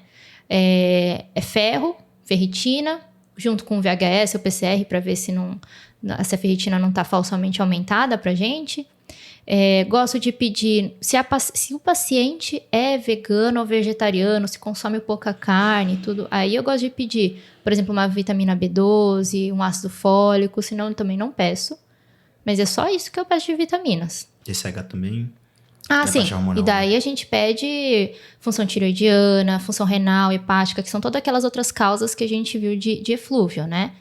Speaker 3: É ferro, ferritina, junto com o VHS ou PCR, para ver se essa ferritina não está falsamente aumentada para a gente. Gosto de pedir, se o paciente é vegano ou vegetariano, se consome pouca carne e tudo, aí eu gosto de pedir, por exemplo, uma vitamina B12, um ácido fólico, senão eu também não peço. Mas é só isso que eu peço de vitaminas.
Speaker 2: TSH também?
Speaker 3: Sim. E daí a gente pede função tireoidiana, função renal, hepática, que são todas aquelas outras causas que a gente viu de eflúvio, né?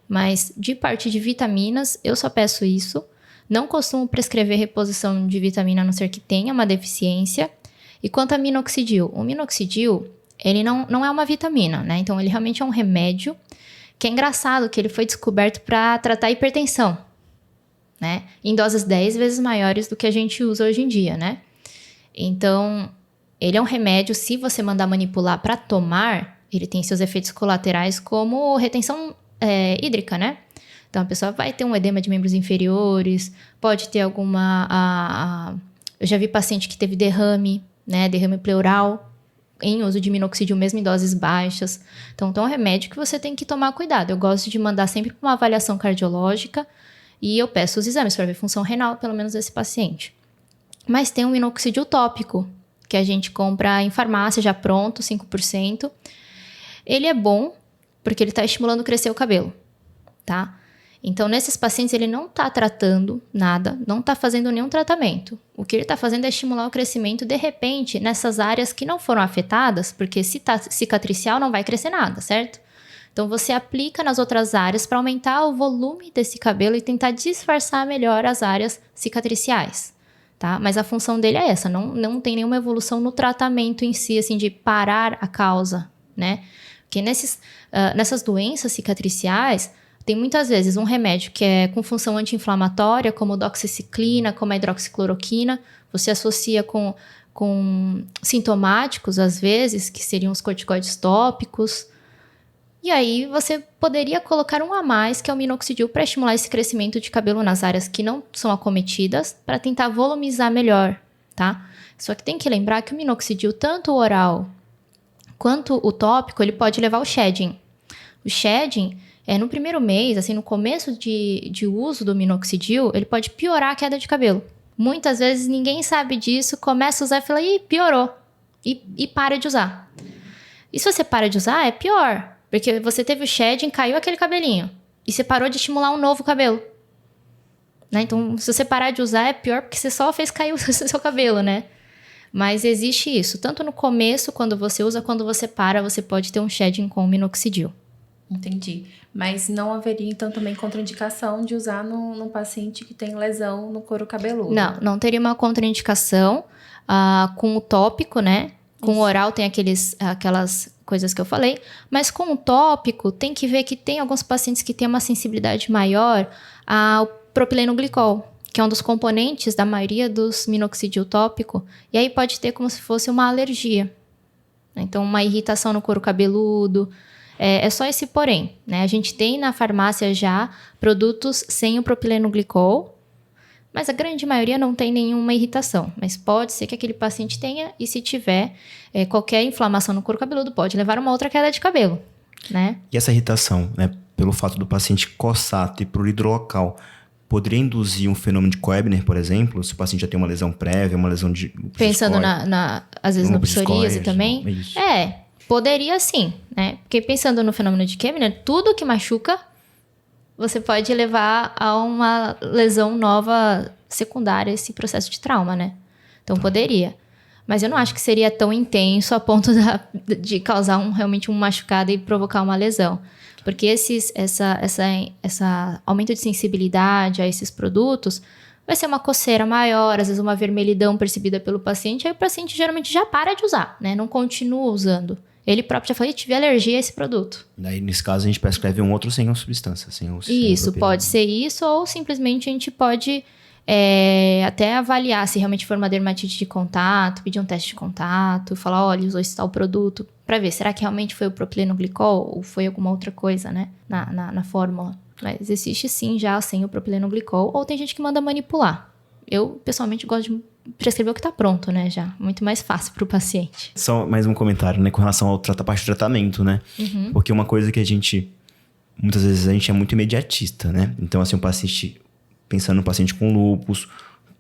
Speaker 3: Mas de parte de vitaminas, eu só peço isso. Não costumo prescrever reposição de vitamina, a não ser que tenha uma deficiência. E quanto a minoxidil? O minoxidil, ele não é uma vitamina, né? Então, ele realmente é um remédio, que é engraçado que ele foi descoberto para tratar a hipertensão, né? Em doses 10 vezes maiores do que a gente usa hoje em dia, né? Então, ele é um remédio, se você mandar manipular para tomar, ele tem seus efeitos colaterais como retenção hídrica, né? Então, a pessoa vai ter um edema de membros inferiores, pode ter alguma... Eu já vi paciente que teve derrame, né? Derrame pleural, em uso de minoxidil mesmo em doses baixas. Então, é um remédio que você tem que tomar cuidado. Eu gosto de mandar sempre para uma avaliação cardiológica e eu peço os exames para ver função renal, pelo menos desse paciente. Mas tem um minoxidil tópico, que a gente compra em farmácia já pronto, 5%. Ele é bom porque ele está estimulando crescer o cabelo, tá? Então, nesses pacientes, ele não está tratando nada, não está fazendo nenhum tratamento. O que ele está fazendo é estimular o crescimento, de repente, nessas áreas que não foram afetadas, porque se está cicatricial, não vai crescer nada, certo? Então, você aplica nas outras áreas para aumentar o volume desse cabelo e tentar disfarçar melhor as áreas cicatriciais, tá? Mas a função dele é essa, não tem nenhuma evolução no tratamento em si, assim, de parar a causa, né? Porque nessas doenças cicatriciais, tem muitas vezes um remédio que é com função anti-inflamatória, como doxiciclina, como a hidroxicloroquina, você associa com sintomáticos, às vezes, que seriam os corticoides tópicos. E aí, você poderia colocar um a mais, que é o minoxidil, para estimular esse crescimento de cabelo nas áreas que não são acometidas, para tentar volumizar melhor, tá? Só que tem que lembrar que o minoxidil, tanto o oral quanto o tópico, ele pode levar ao shedding. O shedding, no primeiro mês, assim, no começo de uso do minoxidil, ele pode piorar a queda de cabelo. Muitas vezes ninguém sabe disso, começa a usar e fala, ih, piorou. E para de usar. E se você para de usar, é pior. Porque você teve o shedding, caiu aquele cabelinho. E você parou de estimular um novo cabelo. Né? Então, se você parar de usar, é pior porque você só fez cair o seu cabelo, né? Mas existe isso. Tanto no começo, quando você usa, quando você para, você pode ter um shedding com minoxidil.
Speaker 1: Entendi. Mas não haveria, então, também contraindicação de usar num paciente que tem lesão no couro cabeludo?
Speaker 3: Não teria uma contraindicação com o tópico, né? Com o oral tem aquelas coisas que eu falei, mas com o tópico tem que ver que tem alguns pacientes que têm uma sensibilidade maior ao propileno glicol, que é um dos componentes da maioria dos minoxidil tópico, e aí pode ter como se fosse uma alergia. Então, uma irritação no couro cabeludo. É só esse porém, né? A gente tem na farmácia já produtos sem o propileno glicol, mas a grande maioria não tem nenhuma irritação. Mas pode ser que aquele paciente tenha, e se tiver qualquer inflamação no couro cabeludo, pode levar a uma outra queda de cabelo, né?
Speaker 2: E essa irritação, né, pelo fato do paciente coçar, ter prurido local, poderia induzir um fenômeno de Koebner, por exemplo, se o paciente já tem uma lesão prévia, uma lesão de...
Speaker 3: Pensando às vezes, no psoríase também? Poderia sim, né? Porque pensando no fenômeno de Koebner, tudo que machuca, você pode levar a uma lesão nova secundária, esse processo de trauma, né? Então, poderia. Mas eu não acho que seria tão intenso a ponto de causar realmente um machucado e provocar uma lesão. Porque essa aumento de sensibilidade a esses produtos vai ser uma coceira maior, às vezes uma vermelhidão percebida pelo paciente, aí o paciente geralmente já para de usar, né? Não continua usando. Ele próprio já falou, tive alergia a esse produto.
Speaker 2: Daí, nesse caso, a gente prescreve um outro sem a substância.
Speaker 3: Isso, pode ser isso, ou simplesmente a gente pode até avaliar se realmente for uma dermatite de contato, pedir um teste de contato, falar, olha, usou esse tal produto, para ver, será que realmente foi o propileno glicol ou foi alguma outra coisa, né, na fórmula. Mas existe sim já sem o propileno glicol, ou tem gente que manda manipular. Eu, pessoalmente, gosto de prescrever o que tá pronto, né, já. Muito mais fácil pro paciente.
Speaker 2: Só mais um comentário, né, com relação ao parte do tratamento, né? Porque uma coisa que muitas vezes a gente é muito imediatista, né? Então, assim, pensando no paciente com lúpus,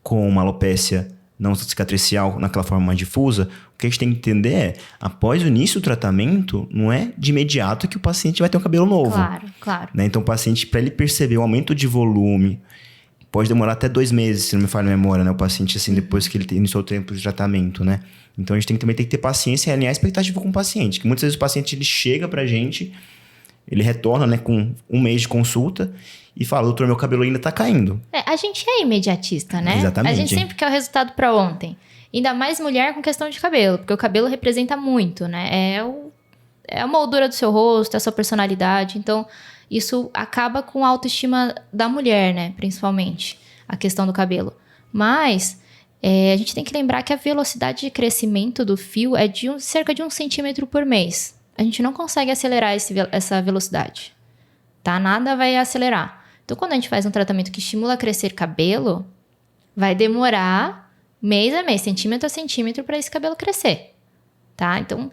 Speaker 2: com uma alopécia não cicatricial naquela forma mais difusa, o que a gente tem que entender é, após o início do tratamento, não é de imediato que o paciente vai ter um cabelo novo.
Speaker 3: Claro.
Speaker 2: Né? Então, o paciente, para ele perceber o aumento de volume, pode demorar até 2 meses, se não me falha a memória, né? O paciente, assim, depois que ele iniciou o tempo de tratamento, né? Então, a gente também tem que ter paciência e alinhar a expectativa com o paciente. Que muitas vezes o paciente, ele chega pra gente, ele retorna, né, com 1 mês de consulta e fala, doutor, meu cabelo ainda tá caindo.
Speaker 3: A gente é imediatista, né?
Speaker 2: Exatamente.
Speaker 3: A gente sempre quer o resultado pra ontem. Ainda mais mulher com questão de cabelo, porque o cabelo representa muito, né? É a moldura do seu rosto, é a sua personalidade. Então, isso acaba com a autoestima da mulher, né? Principalmente, a questão do cabelo. Mas, a gente tem que lembrar que a velocidade de crescimento do fio é de cerca de 1 centímetro por mês. A gente não consegue acelerar essa velocidade, tá? Nada vai acelerar. Então, quando a gente faz um tratamento que estimula a crescer cabelo, vai demorar mês a mês, centímetro a centímetro, para esse cabelo crescer, tá? Então,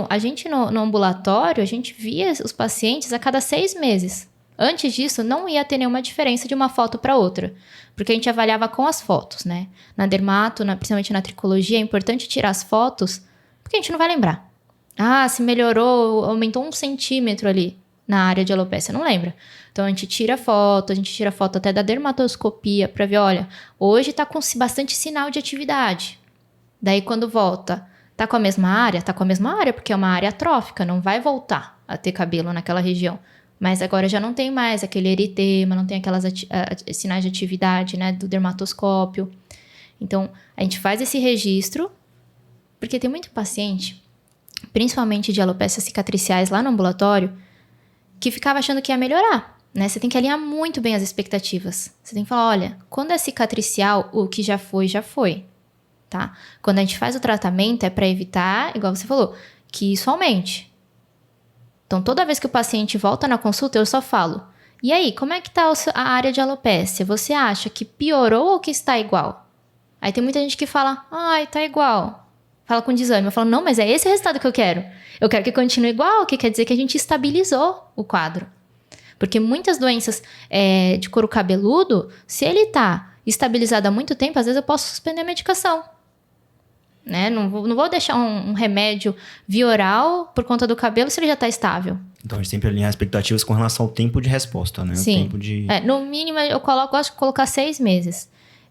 Speaker 3: a gente no ambulatório, a gente via os pacientes a cada 6 meses. Antes disso, não ia ter nenhuma diferença de uma foto para outra, porque a gente avaliava com as fotos, né? Na dermato, principalmente na tricologia, é importante tirar as fotos, porque a gente não vai lembrar. Se melhorou, aumentou 1 centímetro ali na área de alopécia, não lembra. Então, a gente tira foto até da dermatoscopia para ver, olha, hoje tá com bastante sinal de atividade. Daí, quando volta, tá com a mesma área? Tá com a mesma área, porque é uma área atrófica, não vai voltar a ter cabelo naquela região. Mas agora já não tem mais aquele eritema, não tem aquelas sinais de atividade, né, do dermatoscópio. Então, a gente faz esse registro, porque tem muito paciente, principalmente de alopécias cicatriciais lá no ambulatório, que ficava achando que ia melhorar, né? Você tem que alinhar muito bem as expectativas. Você tem que falar, olha, quando é cicatricial, o que já foi, tá? Quando a gente faz o tratamento, é para evitar, igual você falou, que isso aumente. Então, toda vez que o paciente volta na consulta, eu só falo, e aí, como é que tá a área de alopécia? Você acha que piorou ou que está igual? Aí tem muita gente que fala, tá igual. Fala com desânimo. Eu falo, não, mas é esse o resultado que eu quero. Eu quero que continue igual, que quer dizer que a gente estabilizou o quadro. Porque muitas doenças de couro cabeludo, se ele tá estabilizado há muito tempo, às vezes eu posso suspender a medicação. Né? Não vou deixar um remédio via oral por conta do cabelo se ele já está estável.
Speaker 2: Então, a gente sempre alinha as expectativas com relação ao tempo de resposta, né?
Speaker 3: Sim.
Speaker 2: O tempo de...
Speaker 3: no mínimo, eu gosto de colocar 6 meses.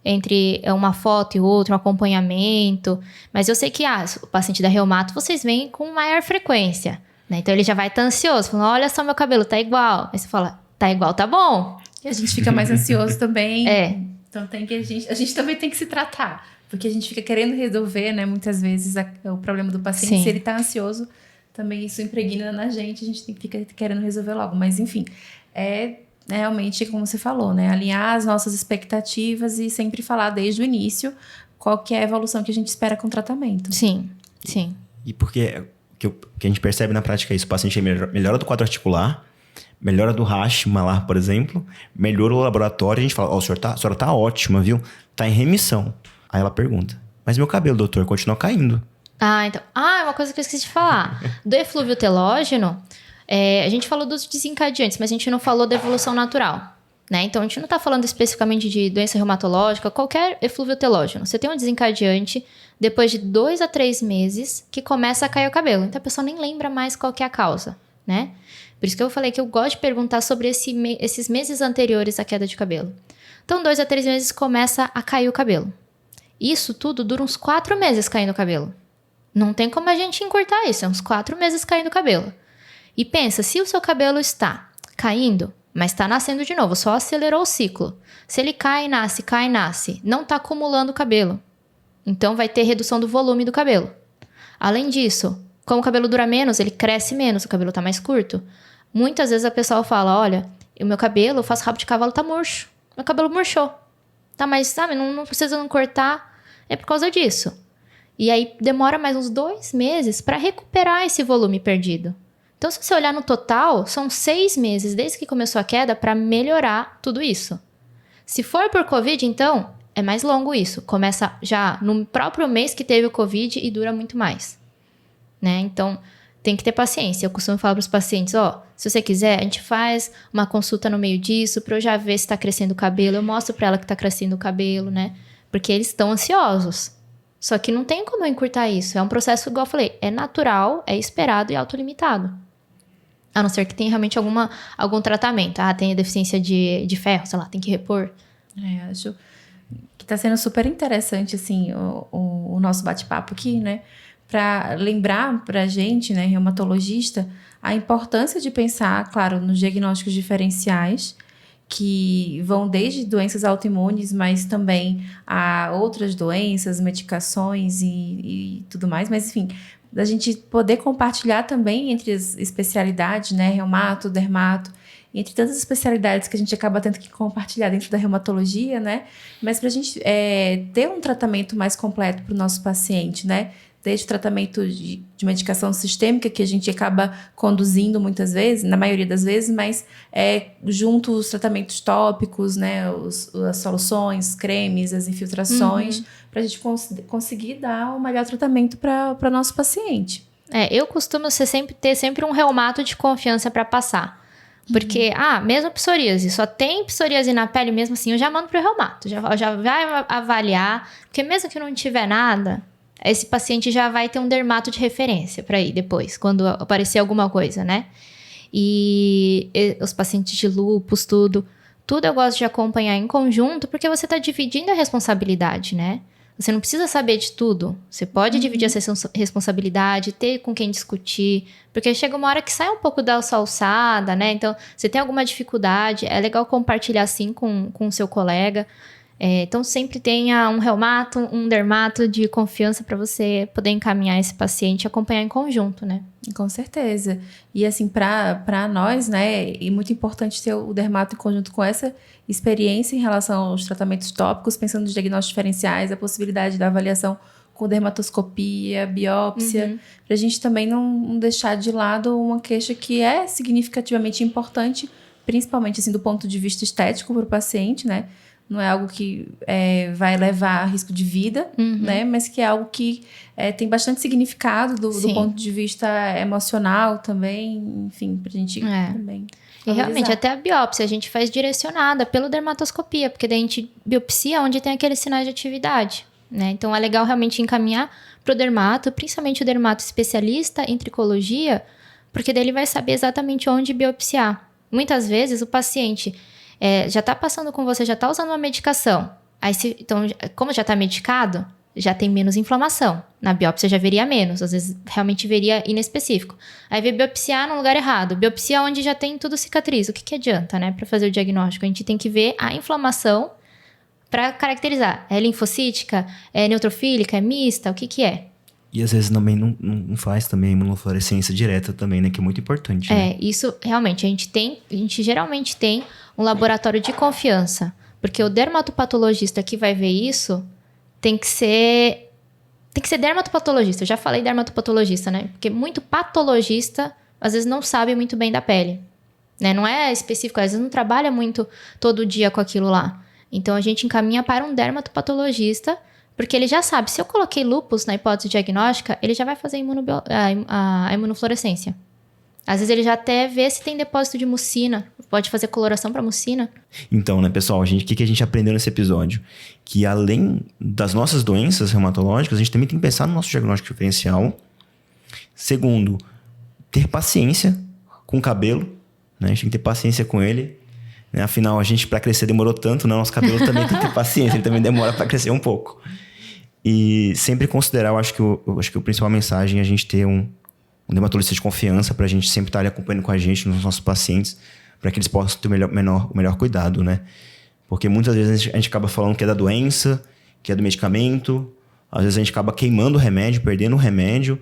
Speaker 3: Entre uma foto e outra, um acompanhamento. Mas eu sei que o paciente da reumato, vocês vêm com maior frequência. Né? Então, ele já vai estar ansioso. Falando, olha só, meu cabelo tá igual. Aí você fala, tá igual, tá bom.
Speaker 1: E a gente fica mais ansioso também. Então, a gente também tem que se tratar. Porque a gente fica querendo resolver, né? Muitas vezes, o problema do paciente. Sim. Se ele tá ansioso, também isso impregna na gente. A gente tem que ficar querendo resolver logo. Mas, enfim, realmente, como você falou, né? Alinhar as nossas expectativas e sempre falar desde o início qual que é a evolução que a gente espera com o tratamento.
Speaker 3: Sim.
Speaker 2: E porque o que a gente percebe na prática é isso. O paciente melhora do quadro articular, melhora do rash malar, por exemplo, melhora o laboratório. A gente fala, a senhora tá ótima, viu? Tá em remissão. Aí ela pergunta, mas meu cabelo, doutor, continua caindo.
Speaker 3: Então. Uma coisa que eu esqueci de falar. Do eflúvio telógeno, a gente falou dos desencadeantes, mas a gente não falou da evolução natural, né? Então, a gente não está falando especificamente de doença reumatológica, qualquer eflúvio telógeno. Você tem um desencadeante depois de 2 a 3 meses que começa a cair o cabelo. Então, a pessoa nem lembra mais qual que é a causa, né? Por isso que eu falei que eu gosto de perguntar sobre esses meses anteriores à queda de cabelo. Então, 2 a 3 meses começa a cair o cabelo. Isso tudo dura uns 4 meses caindo o cabelo. Não tem como a gente encurtar isso, é uns 4 meses caindo o cabelo. E pensa, se o seu cabelo está caindo, mas está nascendo de novo, só acelerou o ciclo. Se ele cai, nasce, não está acumulando cabelo. Então vai ter redução do volume do cabelo. Além disso, como o cabelo dura menos, ele cresce menos, o cabelo está mais curto. Muitas vezes a pessoa fala, olha, o meu cabelo, eu faço rabo de cavalo, tá murcho. Meu cabelo murchou. Tá, mas sabe, não precisa não cortar. É por causa disso. E aí demora mais uns 2 meses para recuperar esse volume perdido. Então, se você olhar no total, são 6 meses desde que começou a queda para melhorar tudo isso. Se for por Covid, então, é mais longo isso. Começa já no próprio mês que teve o Covid e dura muito mais, né? Então, tem que ter paciência. Eu costumo falar para os pacientes, se você quiser, a gente faz uma consulta no meio disso para eu já ver se está crescendo o cabelo. Eu mostro para ela que está crescendo o cabelo, né? Porque eles estão ansiosos. Só que não tem como eu encurtar isso. É um processo, igual eu falei, é natural, é esperado e autolimitado. A não ser que tenha realmente algum tratamento. Tem deficiência de ferro, sei lá, tem que repor.
Speaker 1: Acho que está sendo super interessante, assim, o nosso bate-papo aqui, né? Para lembrar pra gente, né, reumatologista, a importância de pensar, claro, nos diagnósticos diferenciais, que vão desde doenças autoimunes, mas também a outras doenças, medicações e tudo mais. Mas, enfim, da gente poder compartilhar também entre as especialidades, né, reumato, dermato, entre tantas especialidades que a gente acaba tendo que compartilhar dentro da reumatologia, né? Mas para a gente ter um tratamento mais completo para o nosso paciente, né? Desde o tratamento de medicação sistêmica, que a gente acaba conduzindo muitas vezes, na maioria das vezes, mas junto os tratamentos tópicos, né? As soluções, cremes, as infiltrações, para a gente conseguir dar o melhor tratamento para nosso paciente.
Speaker 3: Eu costumo ter sempre um reumato de confiança para passar. Porque, mesmo psoríase, só tem psoríase na pele mesmo assim, eu já mando pro reumato, já vai avaliar, porque mesmo que não tiver nada, esse paciente já vai ter um dermato de referência para ir depois, quando aparecer alguma coisa, né? E os pacientes de lúpus, tudo eu gosto de acompanhar em conjunto, porque você tá dividindo a responsabilidade, né? Você não precisa saber de tudo. Você pode dividir essa responsabilidade, ter com quem discutir. Porque chega uma hora que sai um pouco da sua alçada, né? Então, você tem alguma dificuldade, é legal compartilhar assim com o seu colega. Então, sempre tenha um reumato, um dermato de confiança para você poder encaminhar esse paciente e acompanhar em conjunto, né?
Speaker 1: Com certeza. E assim, para nós, né, é muito importante ter o dermato em conjunto com essa experiência em relação aos tratamentos tópicos, pensando nos diagnósticos diferenciais, a possibilidade da avaliação com dermatoscopia, biópsia, para a gente também não deixar de lado uma queixa que é significativamente importante, principalmente assim, do ponto de vista estético para o paciente, né? Não é algo que vai levar a risco de vida, né? Mas que é algo que tem bastante significado do ponto de vista emocional também, enfim, pra gente também
Speaker 3: valorizar. E realmente, até a biópsia a gente faz direcionada pela dermatoscopia, porque daí a gente biopsia onde tem aqueles sinais de atividade, né? Então é legal realmente encaminhar pro dermato, principalmente o dermato especialista em tricologia, porque daí ele vai saber exatamente onde biopsiar. Muitas vezes o paciente já tá passando com você, já tá usando uma medicação. Então, como já tá medicado, já tem menos inflamação. Na biópsia já veria menos, às vezes realmente veria inespecífico. Aí vai biopsiar no lugar errado, biopsia onde já tem tudo cicatriz. O que adianta, né, para fazer o diagnóstico? A gente tem que ver a inflamação para caracterizar. É linfocítica? É neutrofílica? É mista? O que é?
Speaker 2: E às vezes também não faz também imunofluorescência direta também, né? Que é muito importante, né?
Speaker 3: Isso realmente, a gente geralmente tem um laboratório de confiança. Porque o dermatopatologista que vai ver isso tem que ser dermatopatologista. Eu já falei dermatopatologista, né? Porque muito patologista, às vezes, não sabe muito bem da pele. Né? Não é específico, às vezes não trabalha muito todo dia com aquilo lá. Então, a gente encaminha para um dermatopatologista, porque ele já sabe, se eu coloquei lúpus na hipótese diagnóstica, ele já vai fazer a imunofluorescência. Às vezes ele já até vê se tem depósito de mucina, pode fazer coloração para mucina.
Speaker 2: Então, né, pessoal, o que a gente aprendeu nesse episódio? Que além das nossas doenças reumatológicas, a gente também tem que pensar no nosso diagnóstico diferencial. Segundo, ter paciência com o cabelo, né? A gente tem que ter paciência com ele. Né? Afinal, a gente, para crescer, demorou tanto, né? Nosso cabelo também tem que ter paciência, ele também demora para crescer um pouco. E sempre considerar, eu acho que a principal mensagem é a gente ter um dermatologista de confiança para a gente sempre estar ali acompanhando com a gente, nos nossos pacientes, para que eles possam ter o melhor cuidado, né? Porque muitas vezes a gente acaba falando que é da doença, que é do medicamento, às vezes a gente acaba queimando o remédio, perdendo o remédio,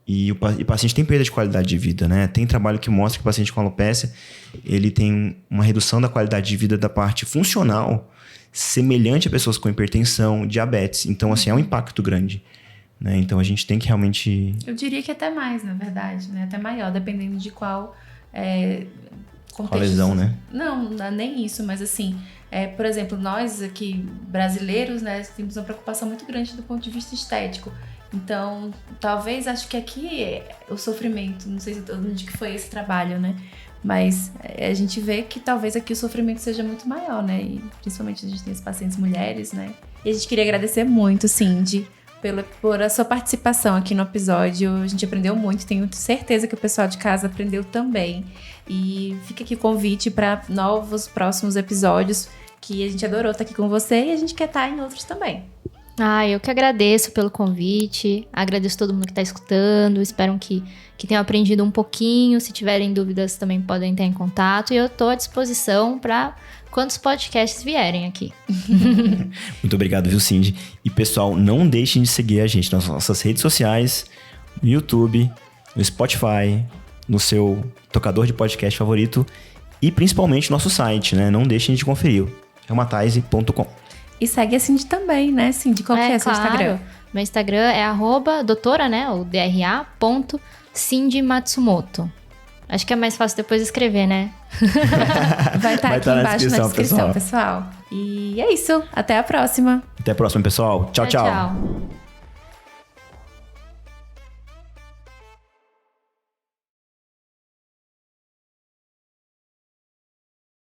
Speaker 2: e o paciente tem perda de qualidade de vida, né? Tem trabalho que mostra que o paciente com alopecia, ele tem uma redução da qualidade de vida da parte funcional semelhante a pessoas com hipertensão, diabetes. Então, assim, é um impacto grande. Né? Então, a gente tem que realmente...
Speaker 1: Eu diria que até mais, na verdade, né? Até maior, dependendo de qual
Speaker 2: Lesão, né?
Speaker 1: Não, nem isso, mas assim, por exemplo, nós aqui brasileiros, né, temos uma preocupação muito grande do ponto de vista estético. Então, talvez, acho que aqui o sofrimento, não sei onde que foi esse trabalho, né? Mas a gente vê que talvez aqui o sofrimento seja muito maior, né? E principalmente a gente tem as pacientes mulheres, né? E a gente queria agradecer muito, Cindy, por a sua participação aqui no episódio. A gente aprendeu muito, tenho certeza que o pessoal de casa aprendeu também. E fica aqui o convite para novos próximos episódios, que a gente adorou estar aqui com você e a gente quer estar em outros também.
Speaker 3: Eu que agradeço pelo convite, agradeço todo mundo que está escutando, espero que tenham aprendido um pouquinho. Se tiverem dúvidas também podem entrar em contato e eu estou à disposição para quantos podcasts vierem aqui.
Speaker 2: Muito obrigado, viu, Cindy? E pessoal, não deixem de seguir a gente nas nossas redes sociais, no YouTube, no Spotify, no seu tocador de podcast favorito e principalmente no nosso site, né? Não deixem de conferir, reumatise.com.
Speaker 1: E segue a Cindy também, né, Cindy? Qual que é o seu Instagram?
Speaker 3: Meu Instagram é @doutora, né, o DRA.Cindy Matsumoto. Acho que é mais fácil depois escrever, né?
Speaker 1: Vai estar aqui embaixo na descrição, pessoal. E é isso. Até a próxima.
Speaker 2: Até a próxima, pessoal. Tchau, tchau.